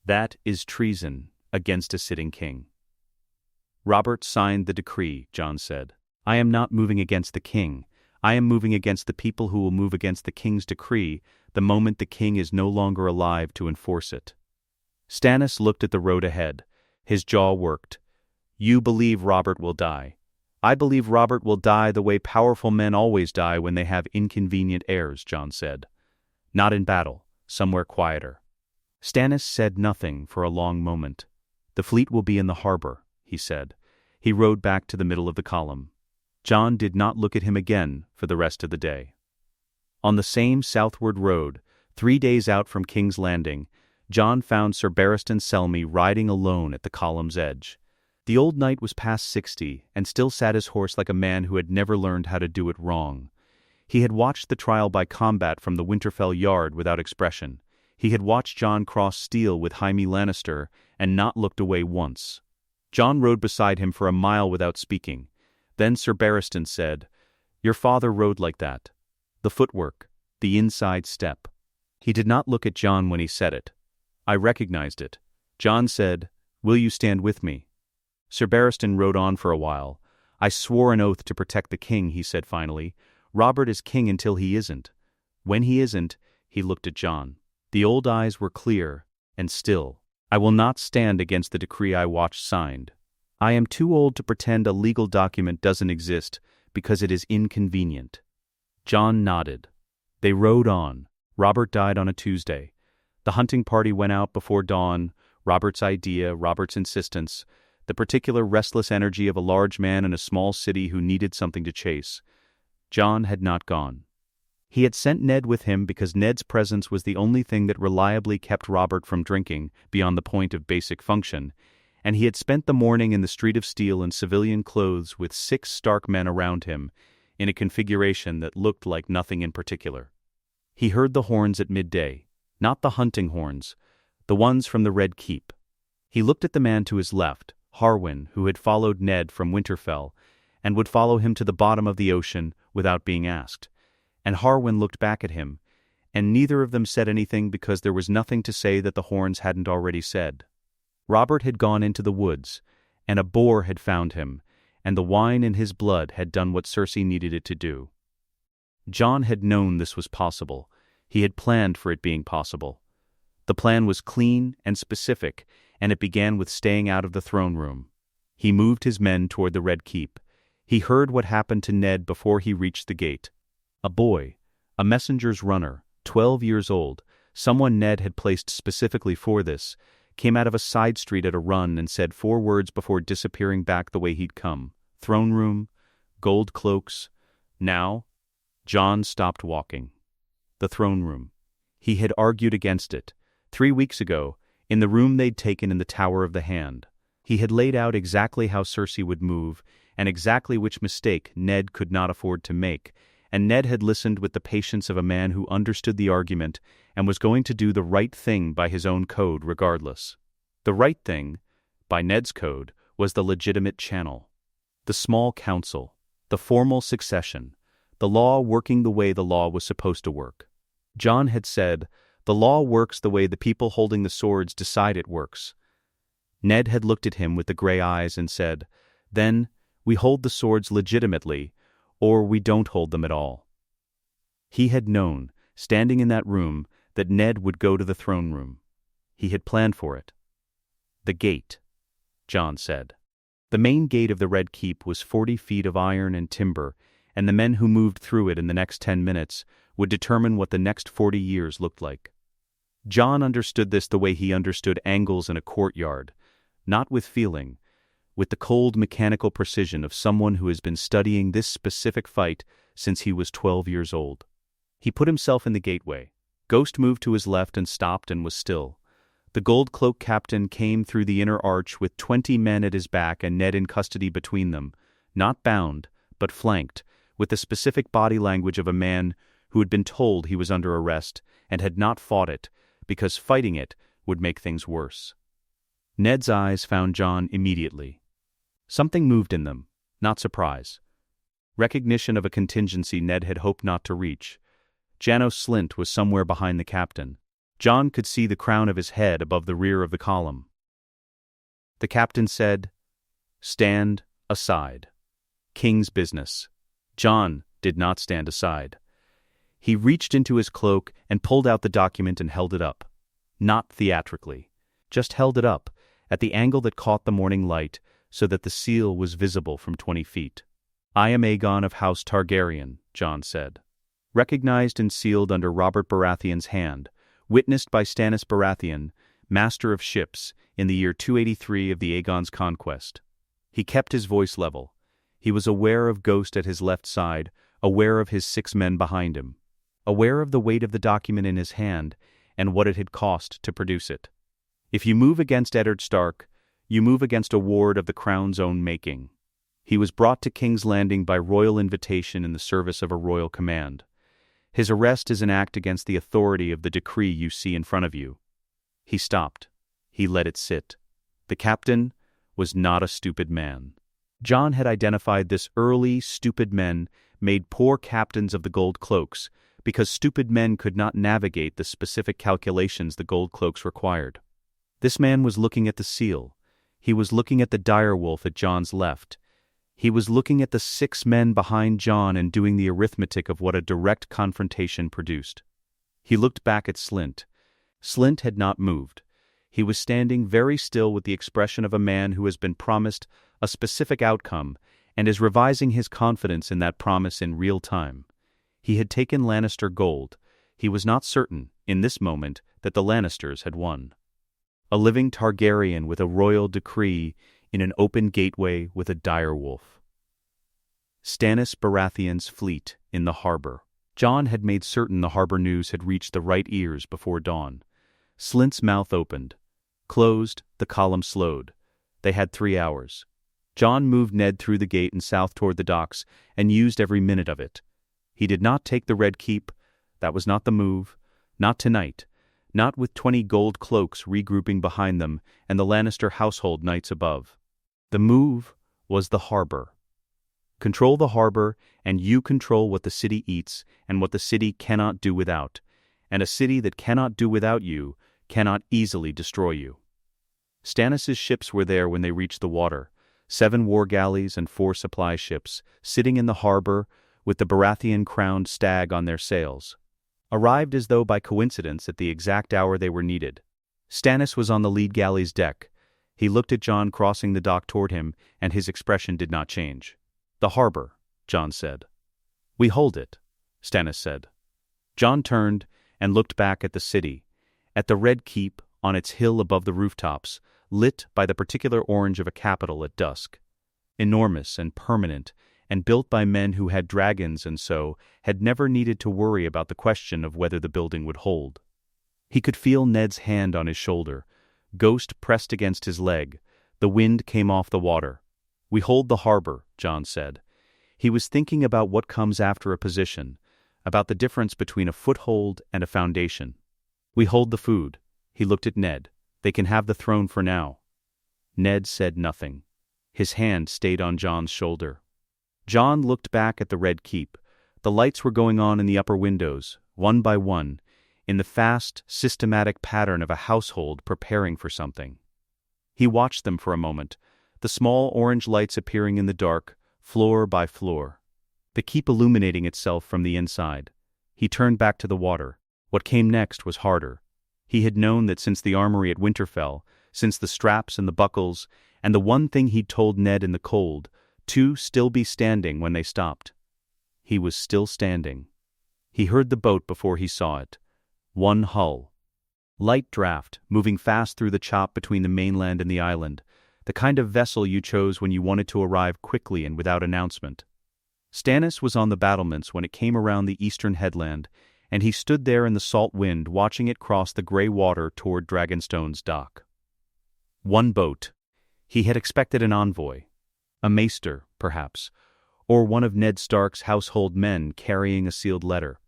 "That is treason against a sitting king." "Robert signed the decree," Jon said. "I am not moving against the king. I am moving against the people who will move against the king's decree the moment the king is no longer alive to enforce it." Stannis looked at the road ahead. His jaw worked. "You believe Robert will die. I believe Robert will die the way powerful men always die when they have inconvenient heirs," Jon said. "Not in battle, somewhere quieter." Stannis said nothing for a long moment. "The fleet will be in the harbor," he said. He rode back to the middle of the column. Jon did not look at him again for the rest of the day. On the same southward road, 3 days out from King's Landing, Jon found Sir Barristan Selmy riding alone at the column's edge. The old knight was past 60 and still sat his horse like a man who had never learned how to do it wrong. He had watched the trial by combat from the Winterfell yard without expression. He had watched Jon cross steel with Jaime Lannister and not looked away once. Jon rode beside him for a mile without speaking. Then Sir Barristan said, "Your father rode like that. The footwork, the inside step." He did not look at Jon when he said it. "I recognized it." Jon said, "Will you stand with me?" Sir Barristan rode on for a while. "I swore an oath to protect the king," he said finally. "Robert is king until he isn't. When he isn't," he looked at Jon. The old eyes were clear and still. "I will not stand against the decree I watched signed. I am too old to pretend a legal document doesn't exist because it is inconvenient." Jon nodded. They rode on. Robert died on a Tuesday. The hunting party went out before dawn. Robert's idea, Robert's insistence, the particular restless energy of a large man in a small city who needed something to chase. Jon had not gone. He had sent Ned with him because Ned's presence was the only thing that reliably kept Robert from drinking beyond the point of basic function, and he had spent the morning in the Street of Steel in civilian clothes with 6 Stark men around him, in a configuration that looked like nothing in particular. He heard the horns at midday, not the hunting horns, the ones from the Red Keep. He looked at the man to his left, Harwin, who had followed Ned from Winterfell, and would follow him to the bottom of the ocean without being asked. And Harwin looked back at him, and neither of them said anything because there was nothing to say that the horns hadn't already said. Robert had gone into the woods, and a boar had found him, and the wine in his blood had done what Cersei needed it to do. Jon had known this was possible. He had planned for it being possible. The plan was clean and specific, and it began with staying out of the throne room. He moved his men toward the Red Keep. He heard what happened to Ned before he reached the gate. A boy, a messenger's runner, 12 years old, someone Ned had placed specifically for this, came out of a side street at a run and said 4 words before disappearing back the way he'd come. Throne room, gold cloaks. Now, Jon stopped walking. The throne room. He had argued against it. 3 weeks ago, in the room they'd taken in the Tower of the Hand. He had laid out exactly how Cersei would move, and exactly which mistake Ned could not afford to make, and Ned had listened with the patience of a man who understood the argument and was going to do the right thing by his own code regardless. The right thing, by Ned's code, was the legitimate channel. The small council, the formal succession, the law working the way the law was supposed to work. Jon had said, "The law works the way the people holding the swords decide it works." Ned had looked at him with the gray eyes and said, "Then, we hold the swords legitimately, or we don't hold them at all." He had known, standing in that room, that Ned would go to the throne room. He had planned for it. "The gate," Jon said. The main gate of the Red Keep was 40 feet of iron and timber, and the men who moved through it in the next 10 minutes would determine what the next 40 years looked like. Jon understood this the way he understood angles in a courtyard, not with feeling, with the cold mechanical precision of someone who has been studying this specific fight since he was 12 years old. He put himself in the gateway. Ghost moved to his left and stopped and was still. The gold cloak captain came through the inner arch with 20 men at his back and Ned in custody between them, not bound, but flanked, with the specific body language of a man who had been told he was under arrest and had not fought it, because fighting it would make things worse. Ned's eyes found Jon immediately. Something moved in them, not surprise. Recognition of a contingency Ned had hoped not to reach. Janos Slynt was somewhere behind the captain. Jon could see the crown of his head above the rear of the column. The captain said, "Stand aside. King's business." Jon did not stand aside. He reached into his cloak and pulled out the document and held it up. Not theatrically. Just held it up, at the angle that caught the morning light, so that the seal was visible from 20 feet. "I am Aegon of House Targaryen," Jon said. Recognized and sealed under Robert Baratheon's hand, witnessed by Stannis Baratheon, master of ships, in the year 283 of the Aegon's conquest. He kept his voice level. He was aware of Ghost at his left side, aware of his 6 men behind him, aware of the weight of the document in his hand and what it had cost to produce it. If you move against Eddard Stark, you move against a ward of the crown's own making. He was brought to King's Landing by royal invitation in the service of a royal command. His arrest is an act against the authority of the decree you see in front of you. He stopped. He let it sit. The captain was not a stupid man. Jon had identified this early, stupid men made poor captains of the gold cloaks because stupid men could not navigate the specific calculations the gold cloaks required. This man was looking at the seal. He was looking at the direwolf at Jon's left. He was looking at the 6 men behind Jon and doing the arithmetic of what a direct confrontation produced. He looked back at Slynt. Slynt had not moved. He was standing very still with the expression of a man who has been promised a specific outcome and is revising his confidence in that promise in real time. He had taken Lannister gold. He was not certain, in this moment, that the Lannisters had won. A living Targaryen with a royal decree in an open gateway with a direwolf. Stannis Baratheon's fleet in the harbor. Jon had made certain the harbor news had reached the right ears before dawn. Slynt's mouth opened. Closed, the column slowed. They had 3 hours. Jon moved Ned through the gate and south toward the docks and used every minute of it. He did not take the Red Keep. That was not the move. Not tonight. Not with 20 gold cloaks regrouping behind them and the Lannister household knights above. The move was the harbor. Control the harbor, and you control what the city eats and what the city cannot do without, and a city that cannot do without you cannot easily destroy you. Stannis' ships were there when they reached the water, 7 war galleys and 4 supply ships, sitting in the harbor with the Baratheon-crowned stag on their sails. Arrived as though by coincidence at the exact hour they were needed. Stannis was on the lead galley's deck. He looked at Jon crossing the dock toward him, and his expression did not change. "The harbor," Jon said. "We hold it," Stannis said. Jon turned and looked back at the city, at the Red Keep on its hill above the rooftops, lit by the particular orange of a capital at dusk. Enormous and permanent, and built by men who had dragons and so had never needed to worry about the question of whether the building would hold. He could feel Ned's hand on his shoulder. Ghost pressed against his leg. The wind came off the water. "We hold the harbor," Jon said. He was thinking about what comes after a position, about the difference between a foothold and a foundation. "We hold the food." He looked at Ned. "They can have the throne for now." Ned said nothing. His hand stayed on Jon's shoulder. Jon looked back at the Red Keep. The lights were going on in the upper windows, one by one, in the fast, systematic pattern of a household preparing for something. He watched them for a moment, the small orange lights appearing in the dark, floor by floor. The keep illuminating itself from the inside. He turned back to the water. What came next was harder. He had known that since the armory at Winterfell, since the straps and the buckles, and the one thing he'd told Ned in the cold, 2 still be standing when they stopped. He was still standing. He heard the boat before he saw it. One hull. Light draft, moving fast through the chop between the mainland and the island, the kind of vessel you chose when you wanted to arrive quickly and without announcement. Stannis was on the battlements when it came around the eastern headland, and he stood there in the salt wind watching it cross the grey water toward Dragonstone's dock. One boat. He had expected an envoy. A maester, perhaps, or one of Ned Stark's household men carrying a sealed letter.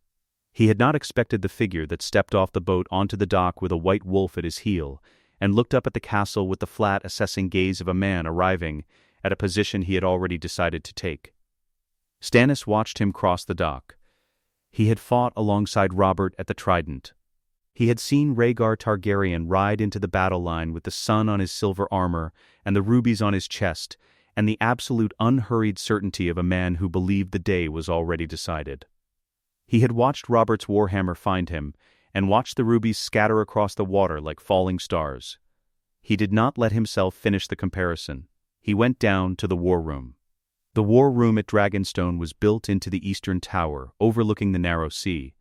He had not expected the figure that stepped off the boat onto the dock with a white wolf at his heel, and looked up at the castle with the flat, assessing gaze of a man arriving at a position he had already decided to take. Stannis watched him cross the dock. He had fought alongside Robert at the Trident. He had seen Rhaegar Targaryen ride into the battle line with the sun on his silver armor and the rubies on his chest, and the absolute unhurried certainty of a man who believed the day was already decided. He had watched Robert's warhammer find him, and watched the rubies scatter across the water like falling stars. He did not let himself finish the comparison. He went down to the war room. The war room at Dragonstone was built into the eastern tower, overlooking the narrow sea.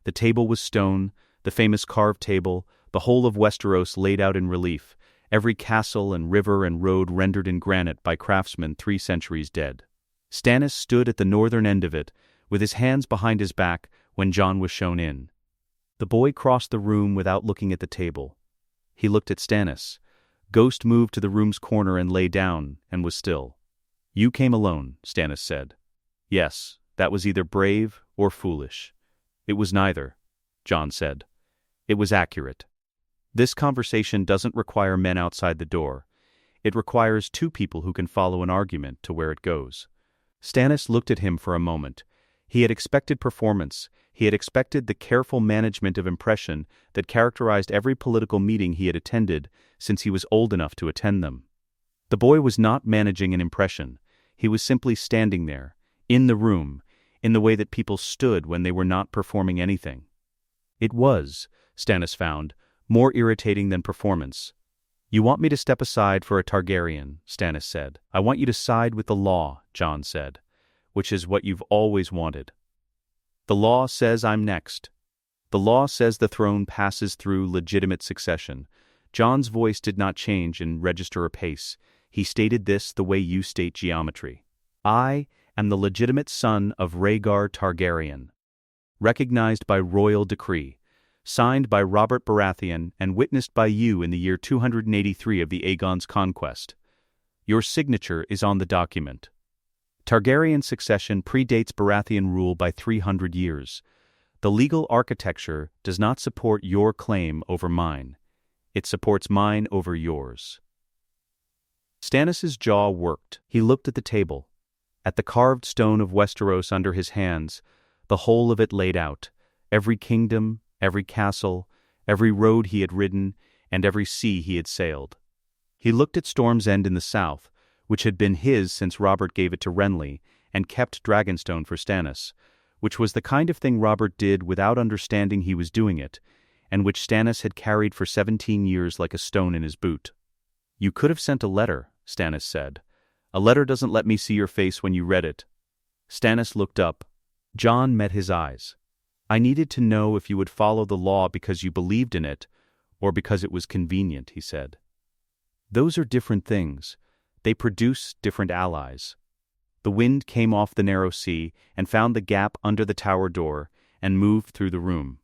The table was stone, the famous carved table, the whole of Westeros laid out in relief, every castle and river and road rendered in granite by craftsmen 3 centuries dead. Stannis stood at the northern end of it, with his hands behind his back, when Jon was shown in. The boy crossed the room without looking at the table. He looked at Stannis. Ghost moved to the room's corner and lay down, and was still. "You came alone," Stannis said. "Yes, that was either brave or foolish." "It was neither," Jon said. "It was accurate. This conversation doesn't require men outside the door. It requires 2 people who can follow an argument to where it goes." Stannis looked at him for a moment. He had expected performance. He had expected the careful management of impression that characterized every political meeting he had attended since he was old enough to attend them. The boy was not managing an impression. He was simply standing there, in the room, in the way that people stood when they were not performing anything. It was, Stannis found, more irritating than performance. "You want me to step aside for a Targaryen," Stannis said. "I want you to side with the law," Jon said, "which is what you've always wanted. The law says I'm next. The law says the throne passes through legitimate succession." Jon's voice did not change and register a pace. He stated this the way you state geometry. "I am the legitimate son of Rhaegar Targaryen, recognized by royal decree, signed by Robert Baratheon and witnessed by you in the year 283 of the Aegon's conquest. Your signature is on the document. Targaryen succession predates Baratheon rule by 300 years. The legal architecture does not support your claim over mine. It supports mine over yours." Stannis's jaw worked. He looked at the table, at the carved stone of Westeros under his hands, the whole of it laid out, every kingdom, every castle, every road he had ridden, and every sea he had sailed. He looked at Storm's End in the south, which had been his since Robert gave it to Renly, and kept Dragonstone for Stannis, which was the kind of thing Robert did without understanding he was doing it, and which Stannis had carried for 17 years like a stone in his boot. "You could have sent a letter," Stannis said. "A letter doesn't let me see your face when you read it." Stannis looked up. Jon met his eyes. "I needed to know if you would follow the law because you believed in it, or because it was convenient," he said. "Those are different things. They produce different allies." The wind came off the narrow sea and found the gap under the tower door and moved through the room.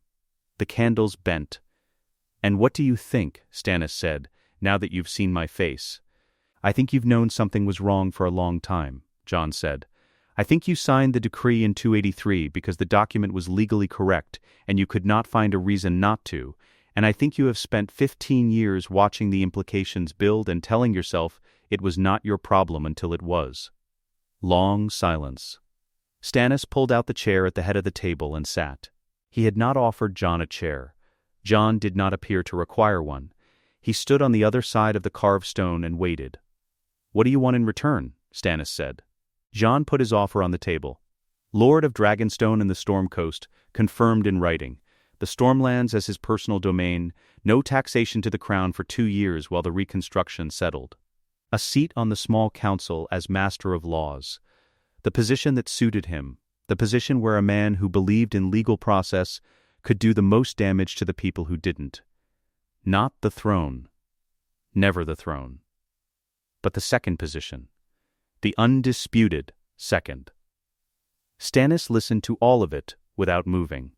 The candles bent. "And what do you think?" Stannis said, "now that you've seen my face?" "I think you've known something was wrong for a long time," Jon said. "I think you signed the decree in 283 because the document was legally correct and you could not find a reason not to, and I think you have spent 15 years watching the implications build and telling yourself it was not your problem until it was." Long silence. Stannis pulled out the chair at the head of the table and sat. He had not offered Jon a chair. Jon did not appear to require one. He stood on the other side of the carved stone and waited. "What do you want in return?" Stannis said. Jon put his offer on the table. Lord of Dragonstone and the Storm Coast, confirmed in writing. The Stormlands as his personal domain, no taxation to the crown for 2 years while the reconstruction settled. A seat on the small council as master of laws. The position that suited him, the the position where a man who believed in legal process could do the most damage to the people who didn't. Not the throne. Never the throne. But the second position. The undisputed second. Stannis listened to all of it without moving.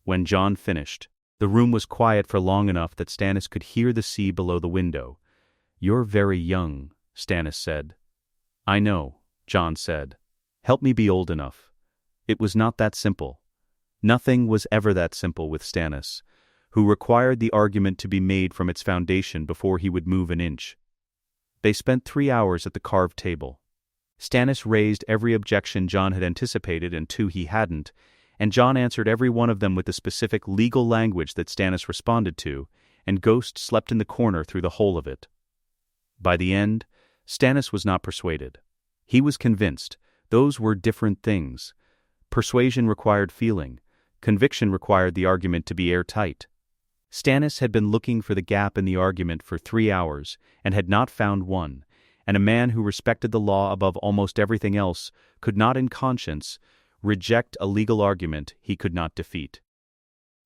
When Jon finished, the room was quiet for long enough that Stannis could hear the sea below the window. "You're very young," Stannis said. "I know," Jon said. "Help me be old enough." It was not that simple. Nothing was ever that simple with Stannis, who required the argument to be made from its foundation before he would move an inch. They spent 3 hours at the carved table. Stannis raised every objection Jon had anticipated and 2 he hadn't, and Jon answered every one of them with the specific legal language that Stannis responded to, and Ghost slept in the corner through the whole of it. By the end, Stannis was not persuaded. He was convinced. Those were different things. Persuasion required feeling. Conviction required the argument to be airtight. Stannis had been looking for the gap in the argument for 3 hours, and had not found one, and a man who respected the law above almost everything else could not in conscience reject a legal argument he could not defeat.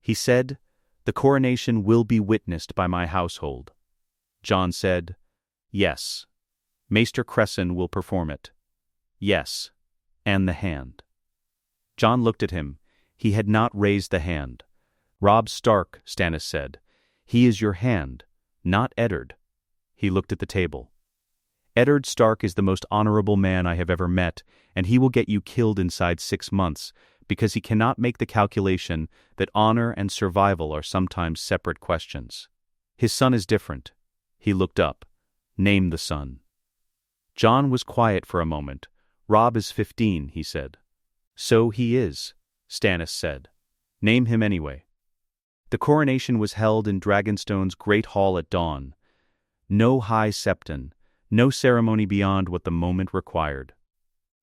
He said, "The coronation will be witnessed by my household." Jon said, "Yes. Maester Cresson will perform it." "Yes. And the hand." Jon looked at him. He had not raised the hand. "Robb Stark," Stannis said. "He is your hand, not Eddard." He looked at the table. "Eddard Stark is the most honorable man I have ever met, and he will get you killed inside 6 months, because he cannot make the calculation that honor and survival are sometimes separate questions. His son is different." He looked up. "Name the son." Jon was quiet for a moment. "Robb is 15, he said. "So he is," Stannis said. "Name him anyway." The coronation was held in Dragonstone's great hall at dawn. No high septon, no ceremony beyond what the moment required.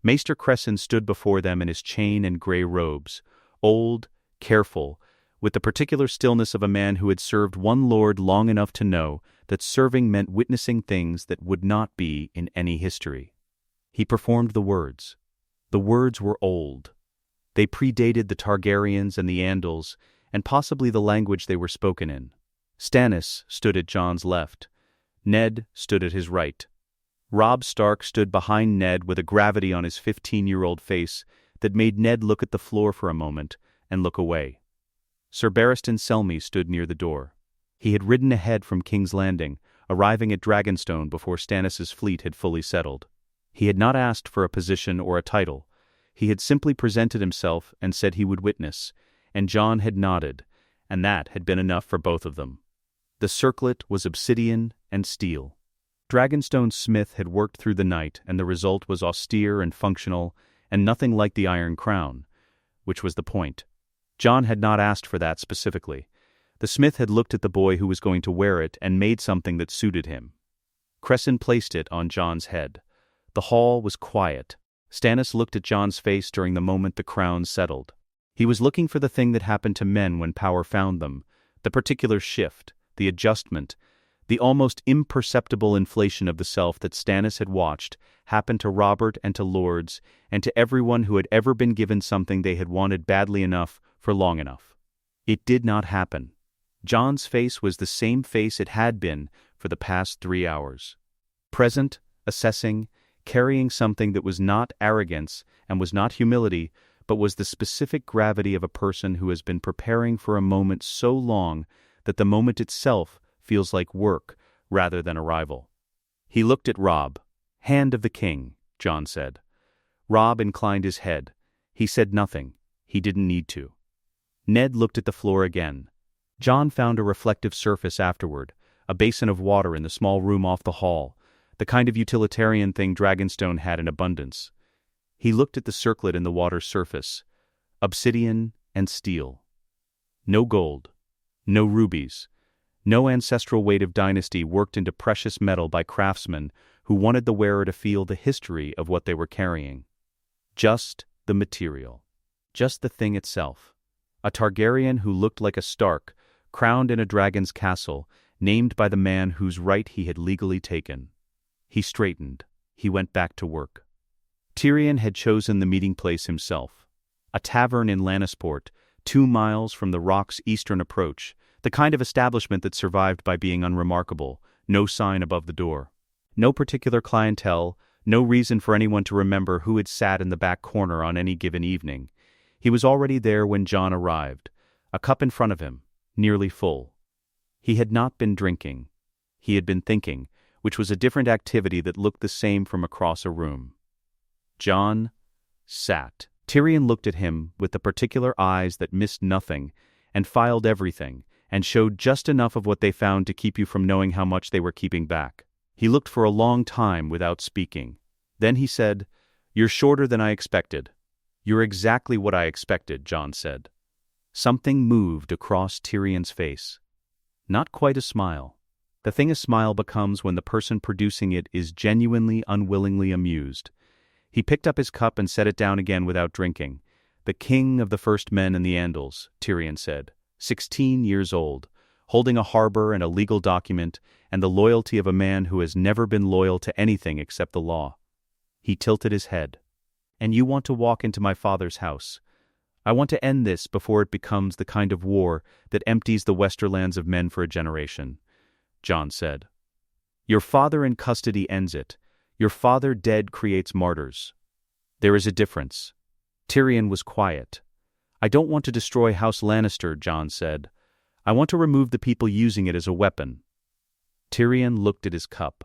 Maester Cresson stood before them in his chain and grey robes, old, careful, with the particular stillness of a man who had served one lord long enough to know that serving meant witnessing things that would not be in any history. He performed the words. The words were old. They predated the Targaryens and the Andals, and possibly the language they were spoken in. Stannis stood at Jon's left. Ned stood at his right. Robb Stark stood behind Ned with a gravity on his 15-year-old face that made Ned look at the floor for a moment and look away. Sir Barristan Selmy stood near the door. He had ridden ahead from King's Landing, arriving at Dragonstone before Stannis's fleet had fully settled. He had not asked for a position or a title. He had simply presented himself and said he would witness, and Jon had nodded, and that had been enough for both of them. The circlet was obsidian and steel. Dragonstone's smith had worked through the night, and the result was austere and functional, and nothing like the Iron Crown, which was the point. Jon had not asked for that specifically. The smith had looked at the boy who was going to wear it and made something that suited him. Cresson placed it on Jon's head. The hall was quiet. Stannis looked at Jon's face during the moment the crown settled. He was looking for the thing that happened to men when power found them, the particular shift, the adjustment, the almost imperceptible inflation of the self that Stannis had watched happen to Robert and to lords and to everyone who had ever been given something they had wanted badly enough for long enough. It did not happen. Jon's face was the same face it had been for the past 3 hours. Present, assessing, carrying something that was not arrogance and was not humility, but was the specific gravity of a person who has been preparing for a moment so long that the moment itself feels like work rather than arrival. He looked at Robb. "Hand of the king," Jon said. Robb inclined his head. He said nothing. He didn't need to. Ned looked at the floor again. Jon found a reflective surface afterward, a basin of water in the small room off the hall, the kind of utilitarian thing Dragonstone had in abundance. He looked at the circlet in the water's surface. Obsidian and steel. No gold. No rubies. No ancestral weight of dynasty worked into precious metal by craftsmen who wanted the wearer to feel the history of what they were carrying. Just the material. Just the thing itself. A Targaryen who looked like a Stark, crowned in a dragon's castle, named by the man whose right he had legally taken. He straightened. He went back to work. Tyrion had chosen the meeting place himself. A tavern in Lannisport, 2 miles from the Rock's eastern approach, the kind of establishment that survived by being unremarkable, no sign above the door. No particular clientele, no reason for anyone to remember who had sat in the back corner on any given evening. He was already there when Jon arrived, a cup in front of him, nearly full. He had not been drinking. He had been thinking, which was a different activity that looked the same from across a room. Jon sat. Tyrion looked at him with the particular eyes that missed nothing and filed everything and showed just enough of what they found to keep you from knowing how much they were keeping back. He looked for a long time without speaking. Then he said, "You're shorter than I expected." "You're exactly what I expected," Jon said. Something moved across Tyrion's face. Not quite a smile. The thing a smile becomes when the person producing it is genuinely, unwillingly amused. He picked up his cup and set it down again without drinking. "The king of the first men in the Andals," Tyrion said, 16 years old, holding a harbor and a legal document and the loyalty of a man who has never been loyal to anything except the law. He tilted his head. "And you want to walk into my father's house. I want to end this before it becomes the kind of war that empties the Westerlands of men for a generation," Jon said. "Your father in custody ends it. Your father dead creates martyrs. There is a difference." Tyrion was quiet. "I don't want to destroy House Lannister," Jon said. "I want to remove the people using it as a weapon." Tyrion looked at his cup.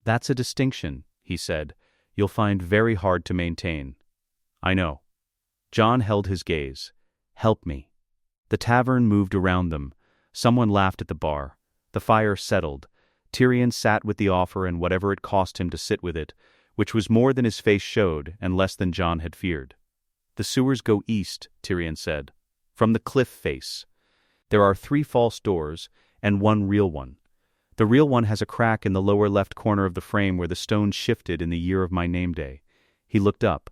"That's a distinction," he said, "you'll find very hard to maintain." "I know." Jon held his gaze. "Help me." The tavern moved around them. Someone laughed at the bar. The fire settled. Tyrion sat with the offer and whatever it cost him to sit with it, which was more than his face showed and less than Jon had feared. "The sewers go east," Tyrion said, "from the cliff face. There are 3 false doors and 1 real one. The real one has a crack in the lower left corner of the frame where the stone shifted in the year of my name day." He looked up.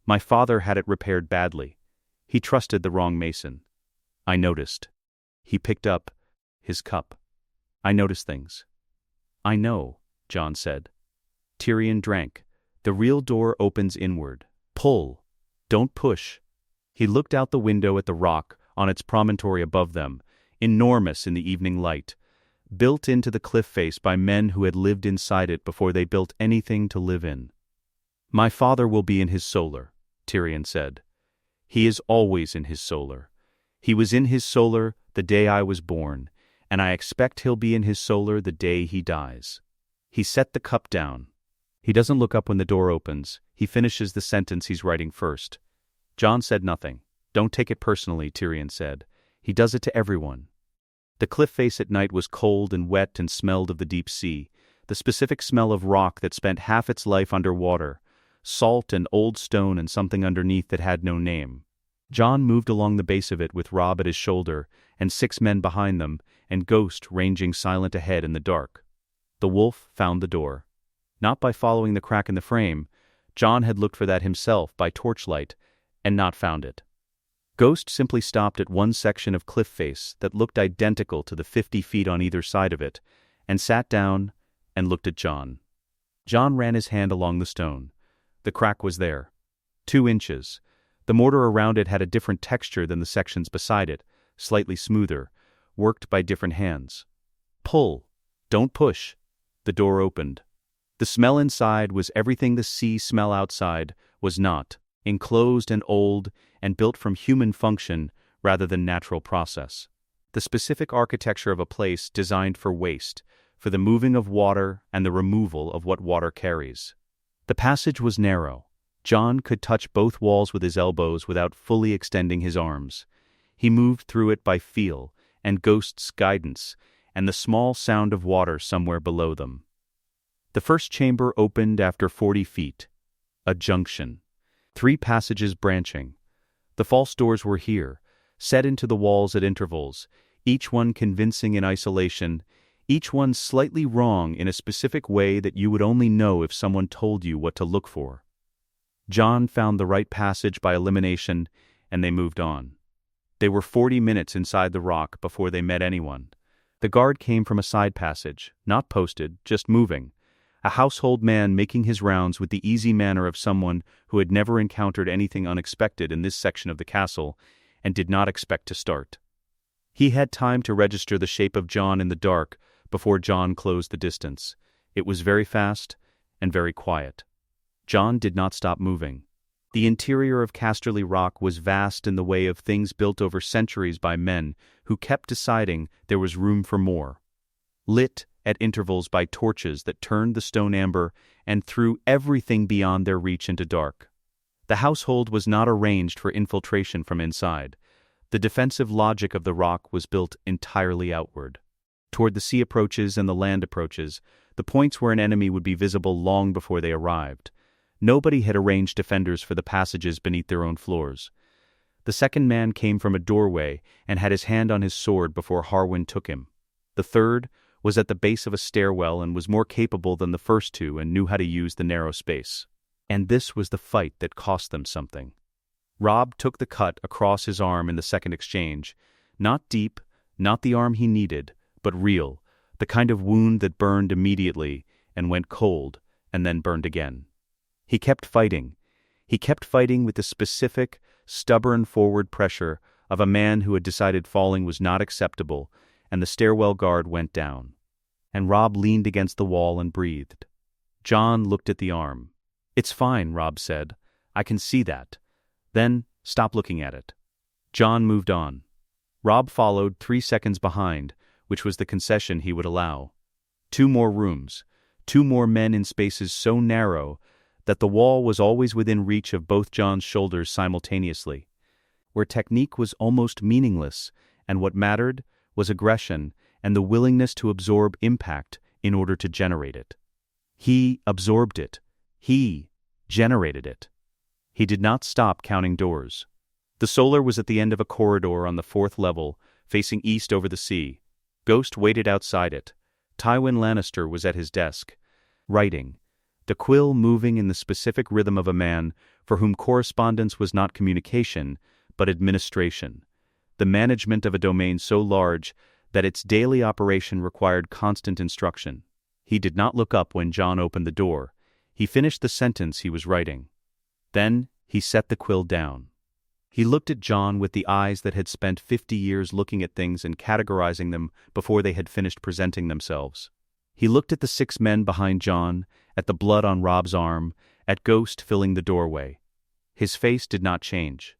"My father had it repaired badly. He trusted the wrong mason. I noticed." He picked up his cup. "I notice things." "I know," Jon said. Tyrion drank. "The real door opens inward. Pull. Don't push." He looked out the window at the rock on its promontory above them, enormous in the evening light, built into the cliff face by men who had lived inside it before they built anything to live in. "My father will be in his solar," Tyrion said. "He is always in his solar. He was in his solar the day I was born, and I expect he'll be in his solar the day he dies." He set the cup down. He doesn't look up when the door opens. He finishes the sentence he's writing first. Jon said nothing. "Don't take it personally," Tyrion said. "He does it to everyone." The cliff face at night was cold and wet and smelled of the deep sea, the specific smell of rock that spent half its life underwater, salt and old stone and something underneath that had no name. Jon moved along the base of it with Robb at his shoulder and 6 men behind them, and Ghost ranging silent ahead in the dark. The wolf found the door. Not by following the crack in the frame. Jon had looked for that himself by torchlight, and not found it. Ghost simply stopped at one section of cliff face that looked identical to the 50 feet on either side of it, and sat down and looked at Jon. Jon ran his hand along the stone. The crack was there. 2 inches. The mortar around it had a different texture than the sections beside it, slightly smoother, worked by different hands. "Pull. Don't push." The door opened. The smell inside was everything the sea smell outside was not, enclosed and old and built from human function rather than natural process. The specific architecture of a place designed for waste, for the moving of water and the removal of what water carries. The passage was narrow. Jon could touch both walls with his elbows without fully extending his arms. He moved through it by feel and Ghost's guidance and the small sound of water somewhere below them. The first chamber opened after 40 feet. A junction. 3 passages branching. The false doors were here, set into the walls at intervals, each one convincing in isolation, each one slightly wrong in a specific way that you would only know if someone told you what to look for. Jon found the right passage by elimination, and they moved on. They were 40 minutes inside the rock before they met anyone. The guard came from a side passage, not posted, just moving. a household man making his rounds with the easy manner of someone who had never encountered anything unexpected in this section of the castle and did not expect to start. He had time to register the shape of Jon in the dark before Jon closed the distance. It was very fast and very quiet. Jon did not stop moving. The interior of Casterly Rock was vast in the way of things built over centuries by men who kept deciding there was room for more. Lit at intervals by torches that turned the stone amber and threw everything beyond their reach into dark. The household was not arranged for infiltration from inside. The defensive logic of the rock was built entirely outward, toward the sea approaches and the land approaches, the points where an enemy would be visible long before they arrived. Nobody had arranged defenders for the passages beneath their own floors. The second man came from a doorway and had his hand on his sword before Harwin took him. The third was at the base of a stairwell and was more capable than the first two and knew how to use the narrow space. And this was the fight that cost them something. Robb took the cut across his arm in the second exchange. Not deep, not the arm he needed, but real, the kind of wound that burned immediately and went cold and then burned again. He kept fighting. He kept fighting with the specific, stubborn forward pressure of a man who had decided falling was not acceptable, and the stairwell guard went down. And Robb leaned against the wall and breathed. Jon looked at the arm. "It's fine," Robb said. "I can see that." Then, stop looking at it. Jon moved on. Robb followed 3 seconds behind, which was the concession he would allow. 2 more rooms, 2 more men in spaces so narrow that the wall was always within reach of both Jon's shoulders simultaneously, where technique was almost meaningless, and what mattered was aggression and the willingness to absorb impact in order to generate it. He absorbed it. He generated it. He did not stop counting doors. The solar was at the end of a corridor on the 4th level, facing east over the sea. Ghost waited outside it. Tywin Lannister was at his desk, writing, the quill moving in the specific rhythm of a man for whom correspondence was not communication, but administration, the management of a domain so large that its daily operation required constant instruction. He did not look up when Jon opened the door. He finished the sentence he was writing. Then he set the quill down. He looked at Jon with the eyes that had spent 50 years looking at things and categorizing them before they had finished presenting themselves. He looked at the 6 men behind Jon, at the blood on Robb's arm, at Ghost filling the doorway. His face did not change.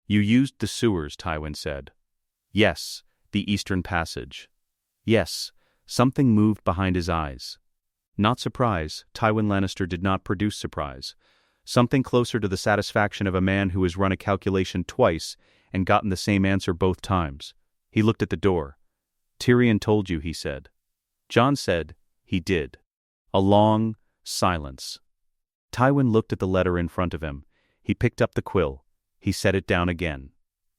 "You used the sewers," Tywin said. "Yes, the Eastern Passage." "Yes." Something moved behind his eyes. Not surprise, Tywin Lannister did not produce surprise. Something closer to the satisfaction of a man who has run a calculation twice and gotten the same answer both times. He looked at the door. "Tyrion told you," he said. Jon said, "He did." A long silence. Tywin looked at the letter in front of him. He picked up the quill. He set it down again.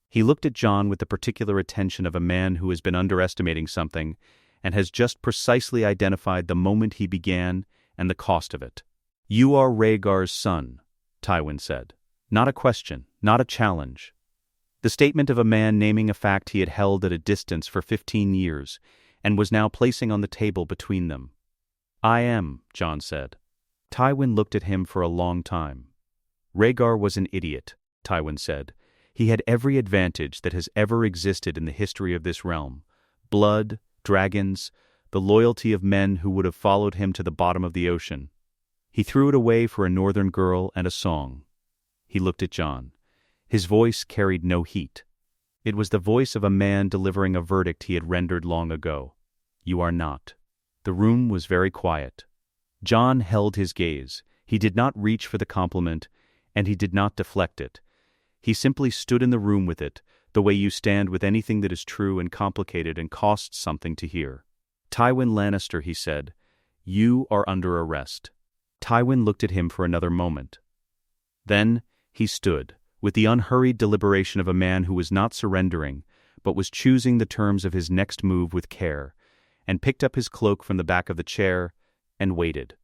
He looked at Jon with the particular attention of a man who has been underestimating something and has just precisely identified the moment he began and the cost of it. "You are Rhaegar's son," Tywin said. Not a question, not a challenge. The statement of a man naming a fact he had held at a distance for 15 years and was now placing on the table between them. "I am," Jon said. Tywin looked at him for a long time. "Rhaegar was an idiot," Tywin said. "He had every advantage that has ever existed in the history of this realm. Blood, dragons, the loyalty of men who would have followed him to the bottom of the ocean. He threw it away for a northern girl and a song." He looked at Jon. His voice carried no heat. It was the voice of a man delivering a verdict he had rendered long ago. "You are not." The room was very quiet. Jon held his gaze. He did not reach for the compliment, and he did not deflect it. He simply stood in the room with it, the way you stand with anything that is true and complicated and costs something to hear. "Tywin Lannister," he said, "you are under arrest." Tywin looked at him for another moment. Then he stood, with the unhurried deliberation of a man who was not surrendering, but was choosing the terms of his next move with care, and picked up his cloak from the back of the chair and waited.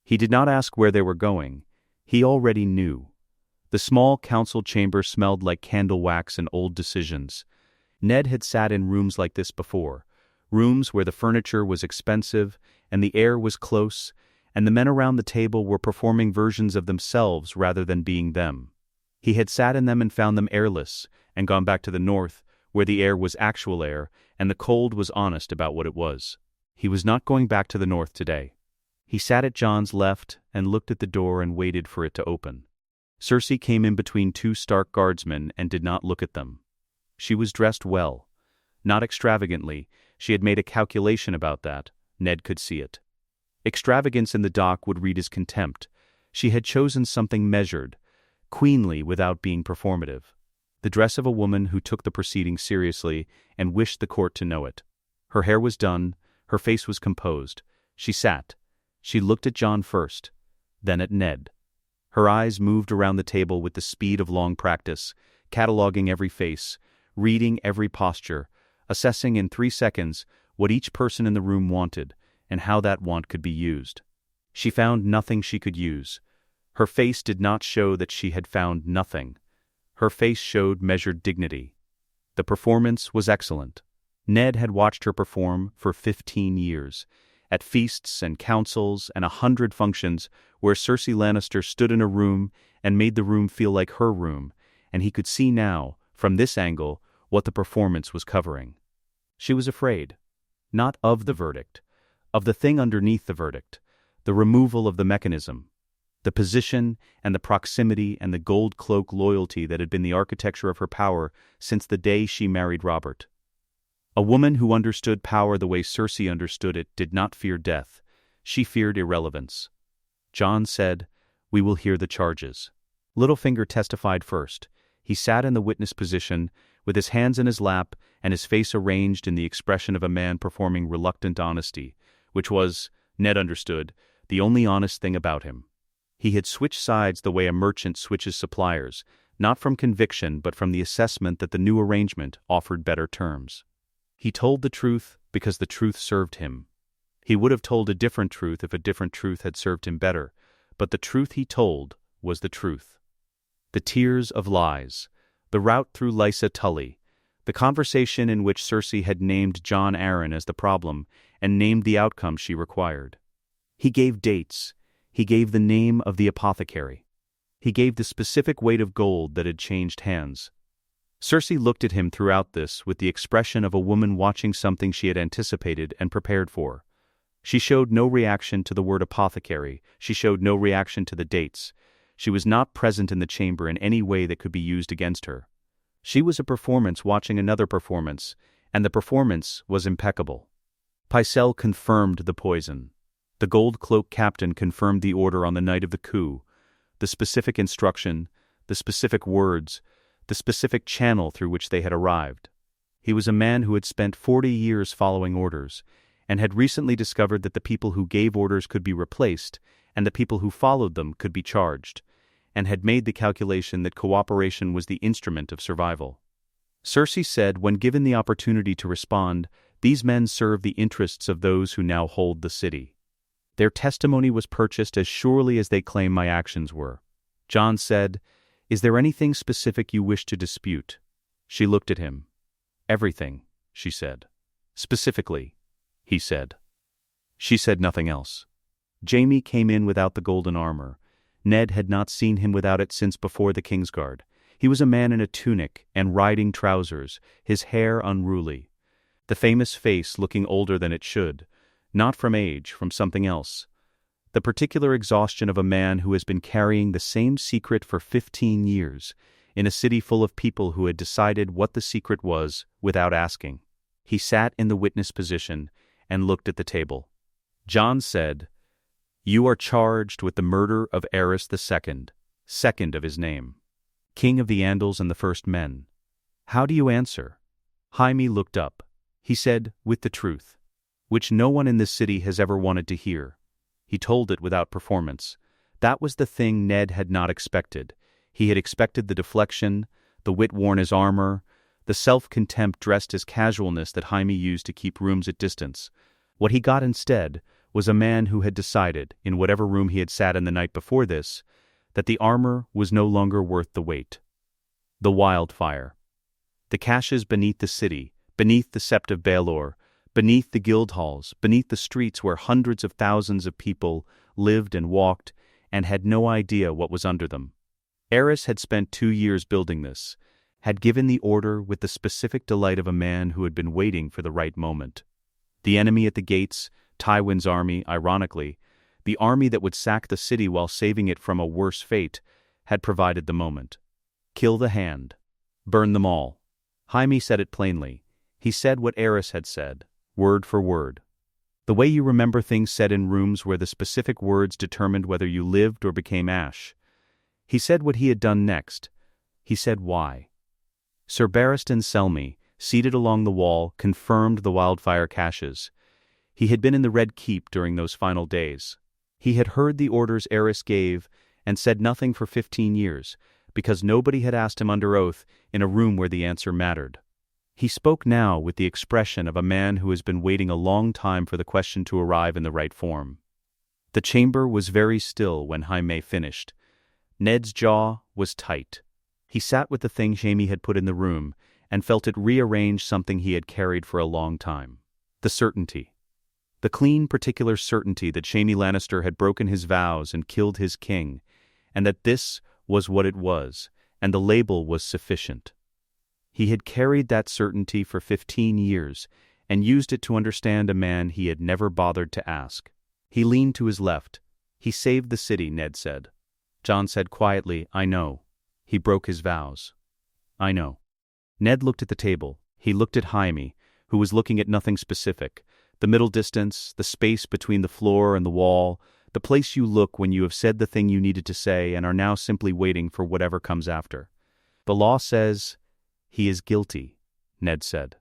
He did not ask where they were going. He already knew. The small council chamber smelled like candle wax and old decisions. Ned had sat in rooms like this before, rooms where the furniture was expensive and the air was close, and the men around the table were performing versions of themselves rather than being them. He had sat in them and found them airless, and gone back to the north, where the air was actual air, and the cold was honest about what it was. He was not going back to the north today. He sat at Jon's left and looked at the door and waited for it to open. Cersei came in between two Stark guardsmen and did not look at them. She was dressed well. Not extravagantly, she had made a calculation about that. Ned could see it. Extravagance in the dock would read as contempt. She had chosen something measured, queenly without being performative. The dress of a woman who took the proceeding seriously and wished the court to know it. Her hair was done, her face was composed. She sat. She looked at Jon first, then at Ned. Her eyes moved around the table with the speed of long practice, cataloging every face, reading every posture, assessing in 3 seconds what each person in the room wanted and how that want could be used. She found nothing she could use. Her face did not show that she had found nothing. Her face showed measured dignity. The performance was excellent. Ned had watched her perform for 15 years, at feasts and councils and 100 functions where Cersei Lannister stood in a room and made the room feel like her room, and he could see now, from this angle, what the performance was covering. She was afraid. Not of the verdict. Of the thing underneath the verdict. The removal of the mechanism. The position and the proximity and the gold cloak loyalty that had been the architecture of her power since the day she married Robert. A woman who understood power the way Cersei understood it did not fear death. She feared irrelevance. Jon said, "We will hear the charges." Littlefinger testified first. He sat in the witness position, with his hands in his lap and his face arranged in the expression of a man performing reluctant honesty, which was, Ned understood, the only honest thing about him. He had switched sides the way a merchant switches suppliers, not from conviction but from the assessment that the new arrangement offered better terms. He told the truth because the truth served him. He would have told a different truth if a different truth had served him better, but the truth he told was the truth. The tears of lies, the route through Lysa Tully, the conversation in which Cersei had named Jon Arryn as the problem and named the outcome she required. He gave dates. He gave the name of the apothecary. He gave the specific weight of gold that had changed hands. Cersei looked at him throughout this with the expression of a woman watching something she had anticipated and prepared for. She showed no reaction to the word apothecary. She showed no reaction to the dates. She was not present in the chamber in any way that could be used against her. She was a performance watching another performance, and the performance was impeccable. Pycelle confirmed the poison. The gold cloak captain confirmed the order on the night of the coup, the specific instruction, the specific words, the specific channel through which they had arrived. He was a man who had spent 40 years following orders, and had recently discovered that the people who gave orders could be replaced, and the people who followed them could be charged, and had made the calculation that cooperation was the instrument of survival. Cersei said, when given the opportunity to respond, "These men serve the interests of those who now hold the city. Their testimony was purchased as surely as they claim my actions were." Jon said, "Is there anything specific you wish to dispute?" She looked at him. "Everything," she said. "Specifically," he said. She said nothing else. Jaime came in without the golden armor. Ned had not seen him without it since before the Kingsguard. He was a man in a tunic and riding trousers, his hair unruly. The famous face looking older than it should, not from age, from something else. The particular exhaustion of a man who has been carrying the same secret for 15 years, in a city full of people who had decided what the secret was without asking. He sat in the witness position and looked at the table. Jon said, "You are charged with the murder of Aerys II, second of his name, king of the Andals and the First Men. How do you answer?" Jaime looked up. He said, "With the truth, which no one in this city has ever wanted to hear." He told it without performance. That was the thing Ned had not expected. He had expected the deflection, the wit worn as armor, the self-contempt dressed as casualness that Jaime used to keep rooms at distance. What he got instead was a man who had decided, in whatever room he had sat in the night before this, that the armor was no longer worth the weight. The wildfire. The caches beneath the city, beneath the Sept of Baelor, beneath the guild halls, beneath the streets where hundreds of thousands of people lived and walked, and had no idea what was under them. Aerys had spent 2 years building this, had given the order with the specific delight of a man who had been waiting for the right moment. The enemy at the gates, Tywin's army, ironically, the army that would sack the city while saving it from a worse fate, had provided the moment. Kill the hand. Burn them all. Jaime said it plainly. He said what Aerys had said, word for word. The way you remember things said in rooms where the specific words determined whether you lived or became ash. He said what he had done next. He said why. Sir Barristan Selmy, seated along the wall, confirmed the wildfire caches. He had been in the Red Keep during those final days. He had heard the orders Aerys gave and said nothing for 15 years, because nobody had asked him under oath in a room where the answer mattered. He spoke now with the expression of a man who has been waiting a long time for the question to arrive in the right form. The chamber was very still when Jaime finished. Ned's jaw was tight. He sat with the thing Jaime had put in the room and felt it rearrange something he had carried for a long time. The certainty. The clean, particular certainty that Jaime Lannister had broken his vows and killed his king, and that this was what it was, and the label was sufficient. He had carried that certainty for 15 years and used it to understand a man he had never bothered to ask. He leaned to his left. He saved the city, Ned said. Jon said quietly, I know. He broke his vows. I know. Ned looked at the table. He looked at Jaime, who was looking at nothing specific. The middle distance, the space between the floor and the wall, the place you look when you have said the thing you needed to say and are now simply waiting for whatever comes after. The law says, he is guilty, Ned said.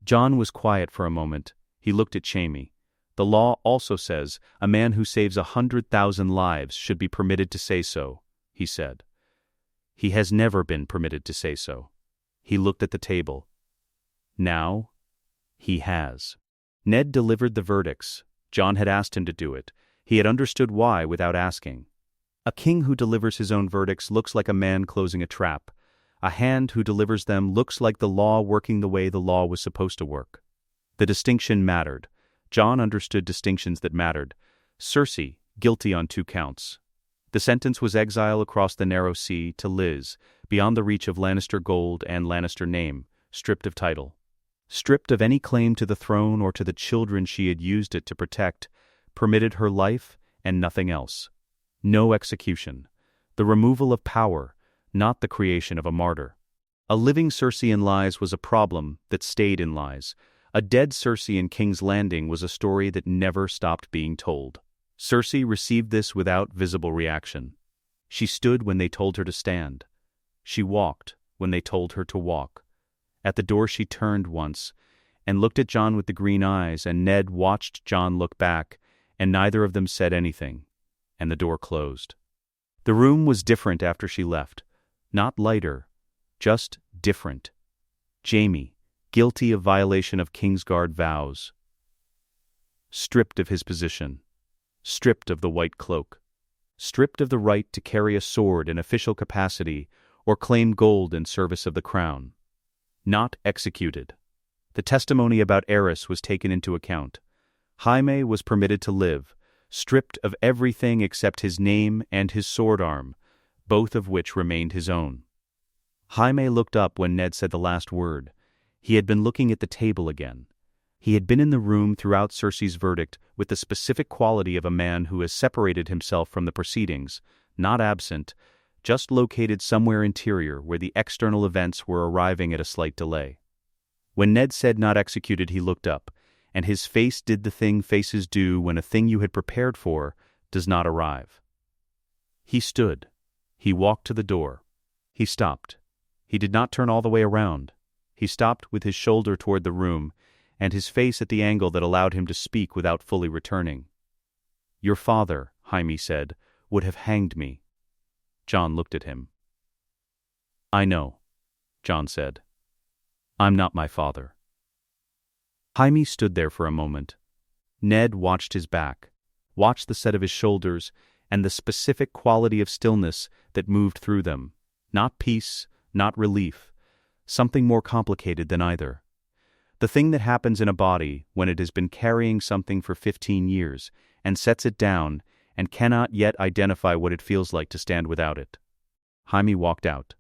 Jon was quiet for a moment. He looked at Jaime. The law also says a man who saves 100,000 lives should be permitted to say so, he said. He has never been permitted to say so. He looked at the table. Now, he has. Ned delivered the verdicts. Jon had asked him to do it. He had understood why without asking. A king who delivers his own verdicts looks like a man closing a trap. A hand who delivers them looks like the law working the way the law was supposed to work. The distinction mattered. Jon understood distinctions that mattered. Cersei, guilty on 2 counts. The sentence was exile across the narrow sea to Liz, beyond the reach of Lannister gold and Lannister name, stripped of title. Stripped of any claim to the throne or to the children she had used it to protect, permitted her life and nothing else. No execution. The removal of power, not the creation of a martyr. A living Cersei in lies was a problem that stayed in lies. A dead Cersei in King's Landing was a story that never stopped being told. Cersei received this without visible reaction. She stood when they told her to stand. She walked when they told her to walk. At the door she turned once and looked at Jon with the green eyes, and Ned watched Jon look back, and neither of them said anything, and the door closed. The room was different after she left. Not lighter, just different. Jaime, guilty of violation of Kingsguard vows. Stripped of his position. Stripped of the white cloak. Stripped of the right to carry a sword in official capacity or claim gold in service of the crown. Not executed. The testimony about Aerys was taken into account. Jaime was permitted to live, stripped of everything except his name and his sword arm, both of which remained his own. Jaime looked up when Ned said the last word. He had been looking at the table again. He had been in the room throughout Cersei's verdict with the specific quality of a man who has separated himself from the proceedings, not absent, just located somewhere interior where the external events were arriving at a slight delay. When Ned said not executed, he looked up, and his face did the thing faces do when a thing you had prepared for does not arrive. He stood. He walked to the door. He stopped. He did not turn all the way around. He stopped with his shoulder toward the room, and his face at the angle that allowed him to speak without fully returning. Your father, Jaime said, would have hanged me. Jon looked at him. I know, Jon said. I'm not my father. Jaime stood there for a moment. Ned watched his back, watched the set of his shoulders, and the specific quality of stillness that moved through them. Not peace, not relief. Something more complicated than either. The thing that happens in a body when it has been carrying something for 15 years and sets it down and cannot yet identify what it feels like to stand without it. Jaime walked out.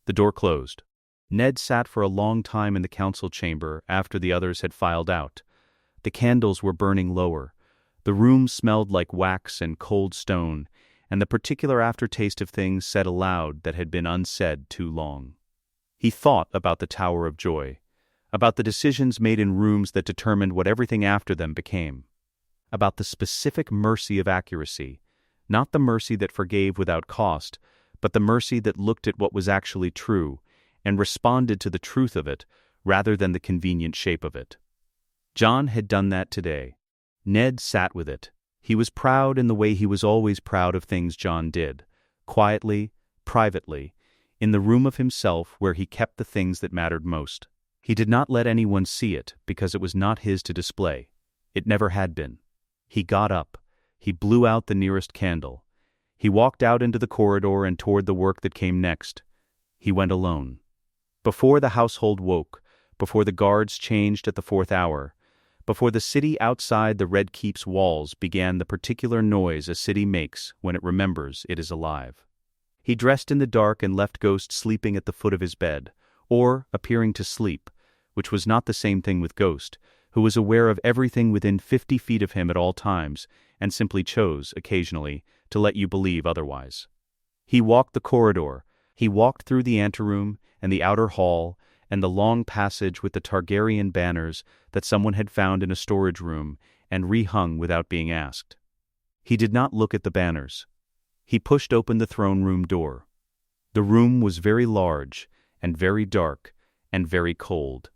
The door closed. Ned sat for a long time in the council chamber after the others had filed out. The candles were burning lower. The room smelled like wax and cold stone, and the particular aftertaste of things said aloud that had been unsaid too long. He thought about the Tower of Joy, about the decisions made in rooms that determined what everything after them became, about the specific mercy of accuracy, not the mercy that forgave without cost, but the mercy that looked at what was actually true and responded to the truth of it rather than the convenient shape of it. Jon had done that today. Ned sat with it. He was proud in the way he was always proud of things Jon did, quietly, privately, in the room of himself where he kept the things that mattered most. He did not let anyone see it because it was not his to display. It never had been. He got up. He blew out the nearest candle. He walked out into the corridor and toward the work that came next. He went alone. Before the household woke, before the guards changed at the 4th hour, before the city outside the Red Keep's walls began the particular noise a city makes when it remembers it is alive. He dressed in the dark and left Ghost sleeping at the foot of his bed, or appearing to sleep, which was not the same thing with Ghost, who was aware of everything within 50 feet of him at all times and simply chose, occasionally, to let you believe otherwise. He walked the corridor. He walked through the anteroom and the outer hall and the long passage with the Targaryen banners that someone had found in a storage room and rehung without being asked. He did not look at the banners. He pushed open the throne room door. The room was very large and very dark and very cold.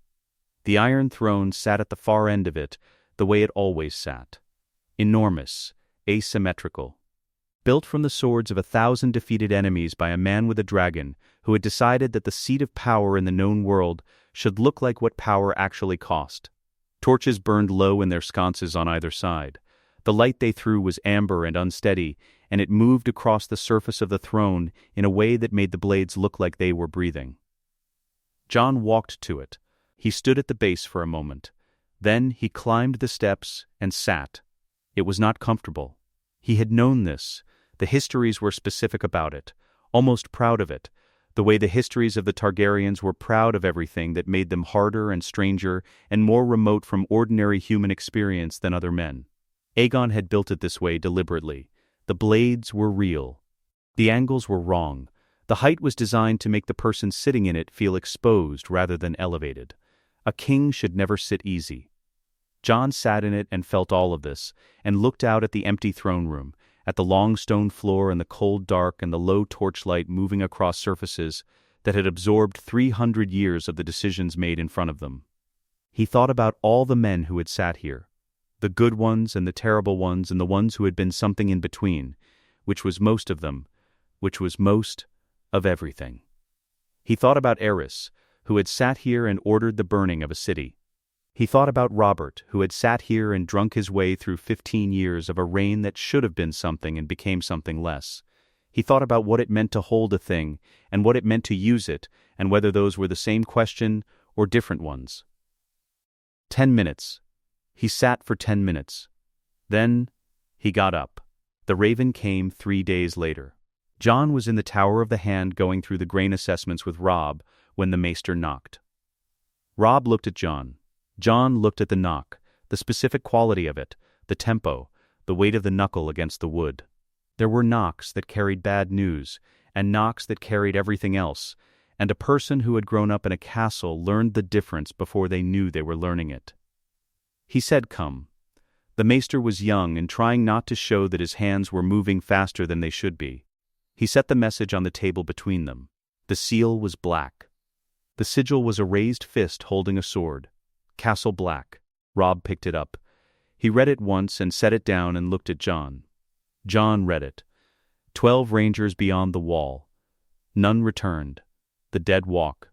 The Iron Throne sat at the far end of it the way it always sat. Enormous, asymmetrical. Built from the swords of 1,000 defeated enemies by a man with a dragon who had decided that the seat of power in the known world should look like what power actually cost. Torches burned low in their sconces on either side. The light they threw was amber and unsteady, and it moved across the surface of the throne in a way that made the blades look like they were breathing. Jon walked to it. He stood at the base for a moment. Then he climbed the steps and sat. It was not comfortable. He had known this. The histories were specific about it, almost proud of it, the way the histories of the Targaryens were proud of everything that made them harder and stranger and more remote from ordinary human experience than other men. Aegon had built it this way deliberately. The blades were real. The angles were wrong. The height was designed to make the person sitting in it feel exposed rather than elevated. A king should never sit easy. Jon sat in it and felt all of this, and looked out at the empty throne room, at the long stone floor and the cold dark and the low torchlight moving across surfaces that had absorbed 300 years of the decisions made in front of them. He thought about all the men who had sat here, the good ones and the terrible ones and the ones who had been something in between, which was most of them, which was most of everything. He thought about Eris, who had sat here and ordered the burning of a city. He thought about Robert, who had sat here and drunk his way through 15 years of a reign that should have been something and became something less. He thought about what it meant to hold a thing, and what it meant to use it, and whether those were the same question or different ones. 10 minutes. He sat for 10 minutes. Then, he got up. The Raven came 3 days later. Jon was in the Tower of the Hand going through the grain assessments with Robb when the maester knocked. Robb looked at Jon. Jon looked at the knock, the specific quality of it, the tempo, the weight of the knuckle against the wood. There were knocks that carried bad news, and knocks that carried everything else, and a person who had grown up in a castle learned the difference before they knew they were learning it. He said, "Come." The maester was young and trying not to show that his hands were moving faster than they should be. He set the message on the table between them. The seal was black. The sigil was a raised fist holding a sword. Castle Black. Robb picked it up. He read it once and set it down and looked at Jon. Jon read it. 12 rangers beyond the wall. None returned. The dead walk.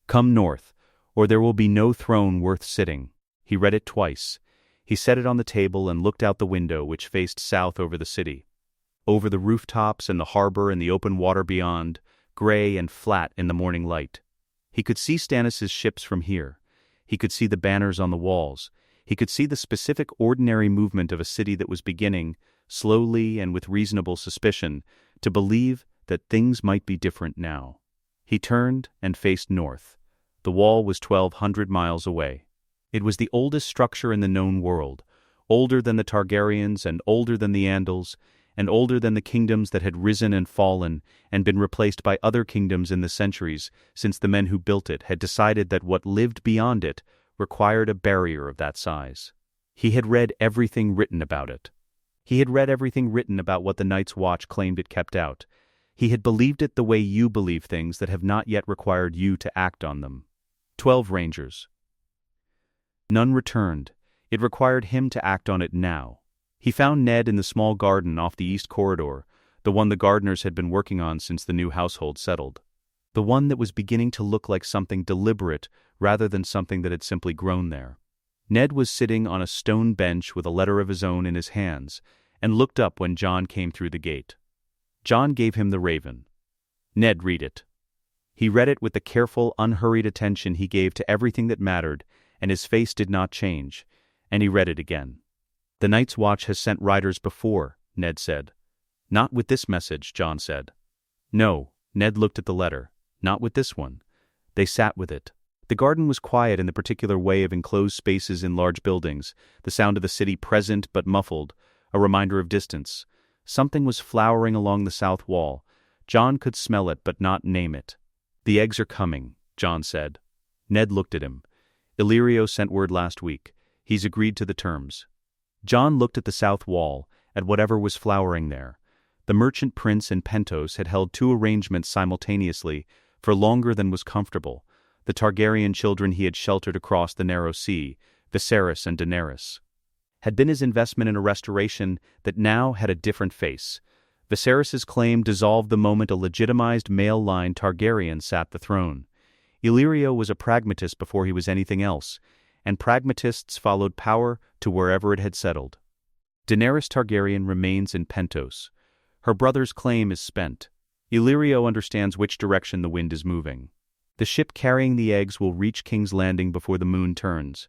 Come north, or there will be no throne worth sitting. He read it twice. He set it on the table and looked out the window which faced south over the city. Over the rooftops and the harbor and the open water beyond, gray and flat in the morning light. He could see Stannis' ships from here. He could see the banners on the walls. He could see the specific ordinary movement of a city that was beginning, slowly and with reasonable suspicion, to believe that things might be different now. He turned and faced north. The wall was 1,200 miles away. It was the oldest structure in the known world, older than the Targaryens and older than the Andals, and older than the kingdoms that had risen and fallen and been replaced by other kingdoms in the centuries, since the men who built it had decided that what lived beyond it required a barrier of that size. He had read everything written about it. He had read everything written about what the Night's Watch claimed it kept out. He had believed it the way you believe things that have not yet required you to act on them. 12 Rangers. None returned. It required him to act on it now. He found Ned in the small garden off the east corridor, the one the gardeners had been working on since the new household settled. The one that was beginning to look like something deliberate rather than something that had simply grown there. Ned was sitting on a stone bench with a letter of his own in his hands, and looked up when Jon came through the gate. Jon gave him the Raven. "Ned, read it." He read it with the careful, unhurried attention he gave to everything that mattered, and his face did not change, and he read it again. "The Night's Watch has sent riders before," Ned said. "Not with this message," Jon said. "No," Ned looked at the letter. "Not with this one." They sat with it. The garden was quiet in the particular way of enclosed spaces in large buildings, the sound of the city present but muffled, a reminder of distance. Something was flowering along the south wall. Jon could smell it but not name it. "The eggs are coming," Jon said. Ned looked at him. "Illyrio sent word last week. He's agreed to the terms." Jon looked at the south wall, at whatever was flowering there. The merchant prince and Pentos had held 2 arrangements simultaneously for longer than was comfortable. The Targaryen children he had sheltered across the narrow sea, Viserys and Daenerys, had been his investment in a restoration that now had a different face. Viserys's claim dissolved the moment a legitimized male-line Targaryen sat the throne. Illyrio was a pragmatist before he was anything else, and pragmatists followed power to wherever it had settled. Daenerys Targaryen remains in Pentos. Her brother's claim is spent. Illyrio understands which direction the wind is moving. The ship carrying the eggs will reach King's Landing before the moon turns.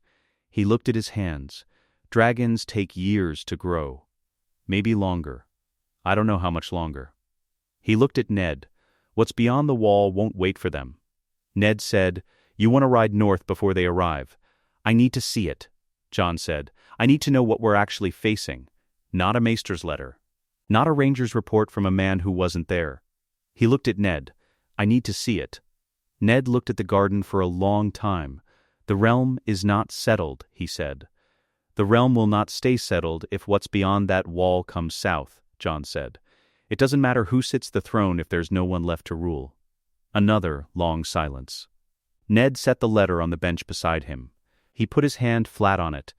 He looked at his hands. Dragons take years to grow. Maybe longer. I don't know how much longer. He looked at Ned. What's beyond the wall won't wait for them. Ned said, "You want to ride north before they arrive." "I need to see it," Jon said. "I need to know what we're actually facing. Not a maester's letter. Not a ranger's report from a man who wasn't there." He looked at Ned. "I need to see it." Ned looked at the garden for a long time. "The realm is not settled," he said. "The realm will not stay settled if what's beyond that wall comes south," Jon said. "It doesn't matter who sits the throne if there's no one left to rule." Another long silence. Ned set the letter on the bench beside him. He put his hand flat on it.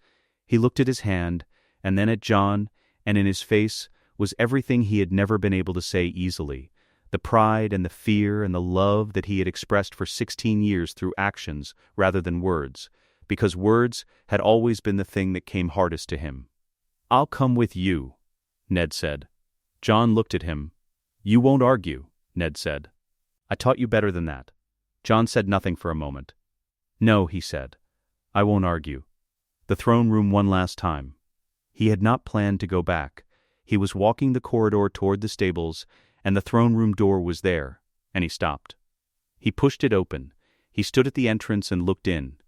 He looked at his hand, and then at Jon, and in his face was everything he had never been able to say easily. The pride and the fear and the love that he had expressed for 16 years through actions rather than words, because words had always been the thing that came hardest to him. "I'll come with you," Ned said. Jon looked at him. "You won't argue," Ned said. "I taught you better than that." Jon said nothing for a moment. "No," he said. "I won't argue." The throne room one last time. He had not planned to go back. He was walking the corridor toward the stables, and the throne room door was there, and he stopped. He pushed it open. He stood at the entrance and looked in.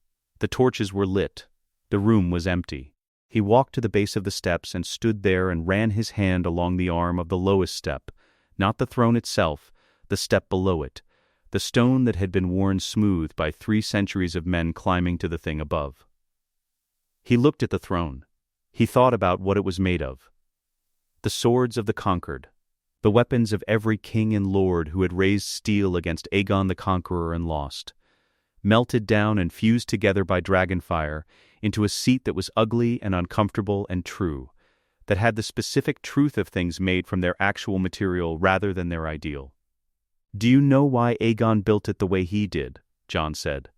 The torches were lit. The room was empty. He walked to the base of the steps and stood there and ran his hand along the arm of the lowest step, not the throne itself, the step below it, the stone that had been worn smooth by 3 centuries of men climbing to the thing above. He looked at the throne. He thought about what it was made of. The swords of the conquered, the weapons of every king and lord who had raised steel against Aegon the Conqueror and lost, melted down and fused together by dragonfire into a seat that was ugly and uncomfortable and true, that had the specific truth of things made from their actual material rather than their ideal. "Do you know why Aegon built it the way he did?" Jon said.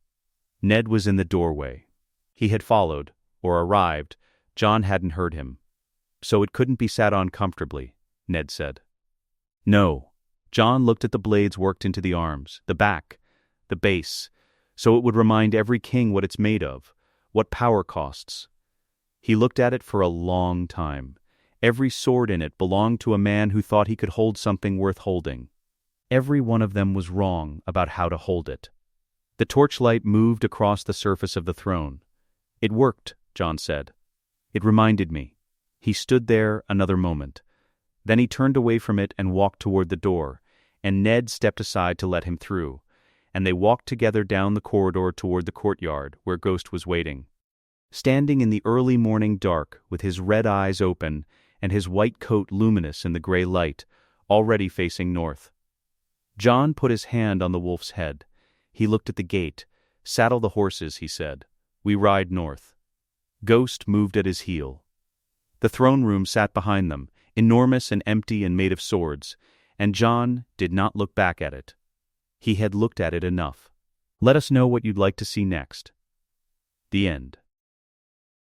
Ned was in the doorway. He had followed, or arrived. Jon hadn't heard him. "So it couldn't be sat on comfortably," Ned said. "No." Jon looked at the blades worked into the arms, the back, the base, so it would remind every king what it's made of, what power costs. He looked at it for a long time, Every sword in it belonged to a man who thought he could hold something worth holding. Every one of them was wrong about how to hold it. The torchlight moved across the surface of the throne. "It worked," Jon said. "It reminded me." He stood there another moment. Then he turned away from it and walked toward the door, and Ned stepped aside to let him through, and they walked together down the corridor toward the courtyard where Ghost was waiting. Standing in the early morning dark, with his red eyes open and his white coat luminous in the gray light, already facing north. Jon put his hand on the wolf's head. He looked at the gate. "Saddle the horses," he said. "We ride north." Ghost moved at his heel. The throne room sat behind them, enormous and empty and made of swords, and Jon did not look back at it. He had looked at it enough. Let us know what you'd like to see next. The end.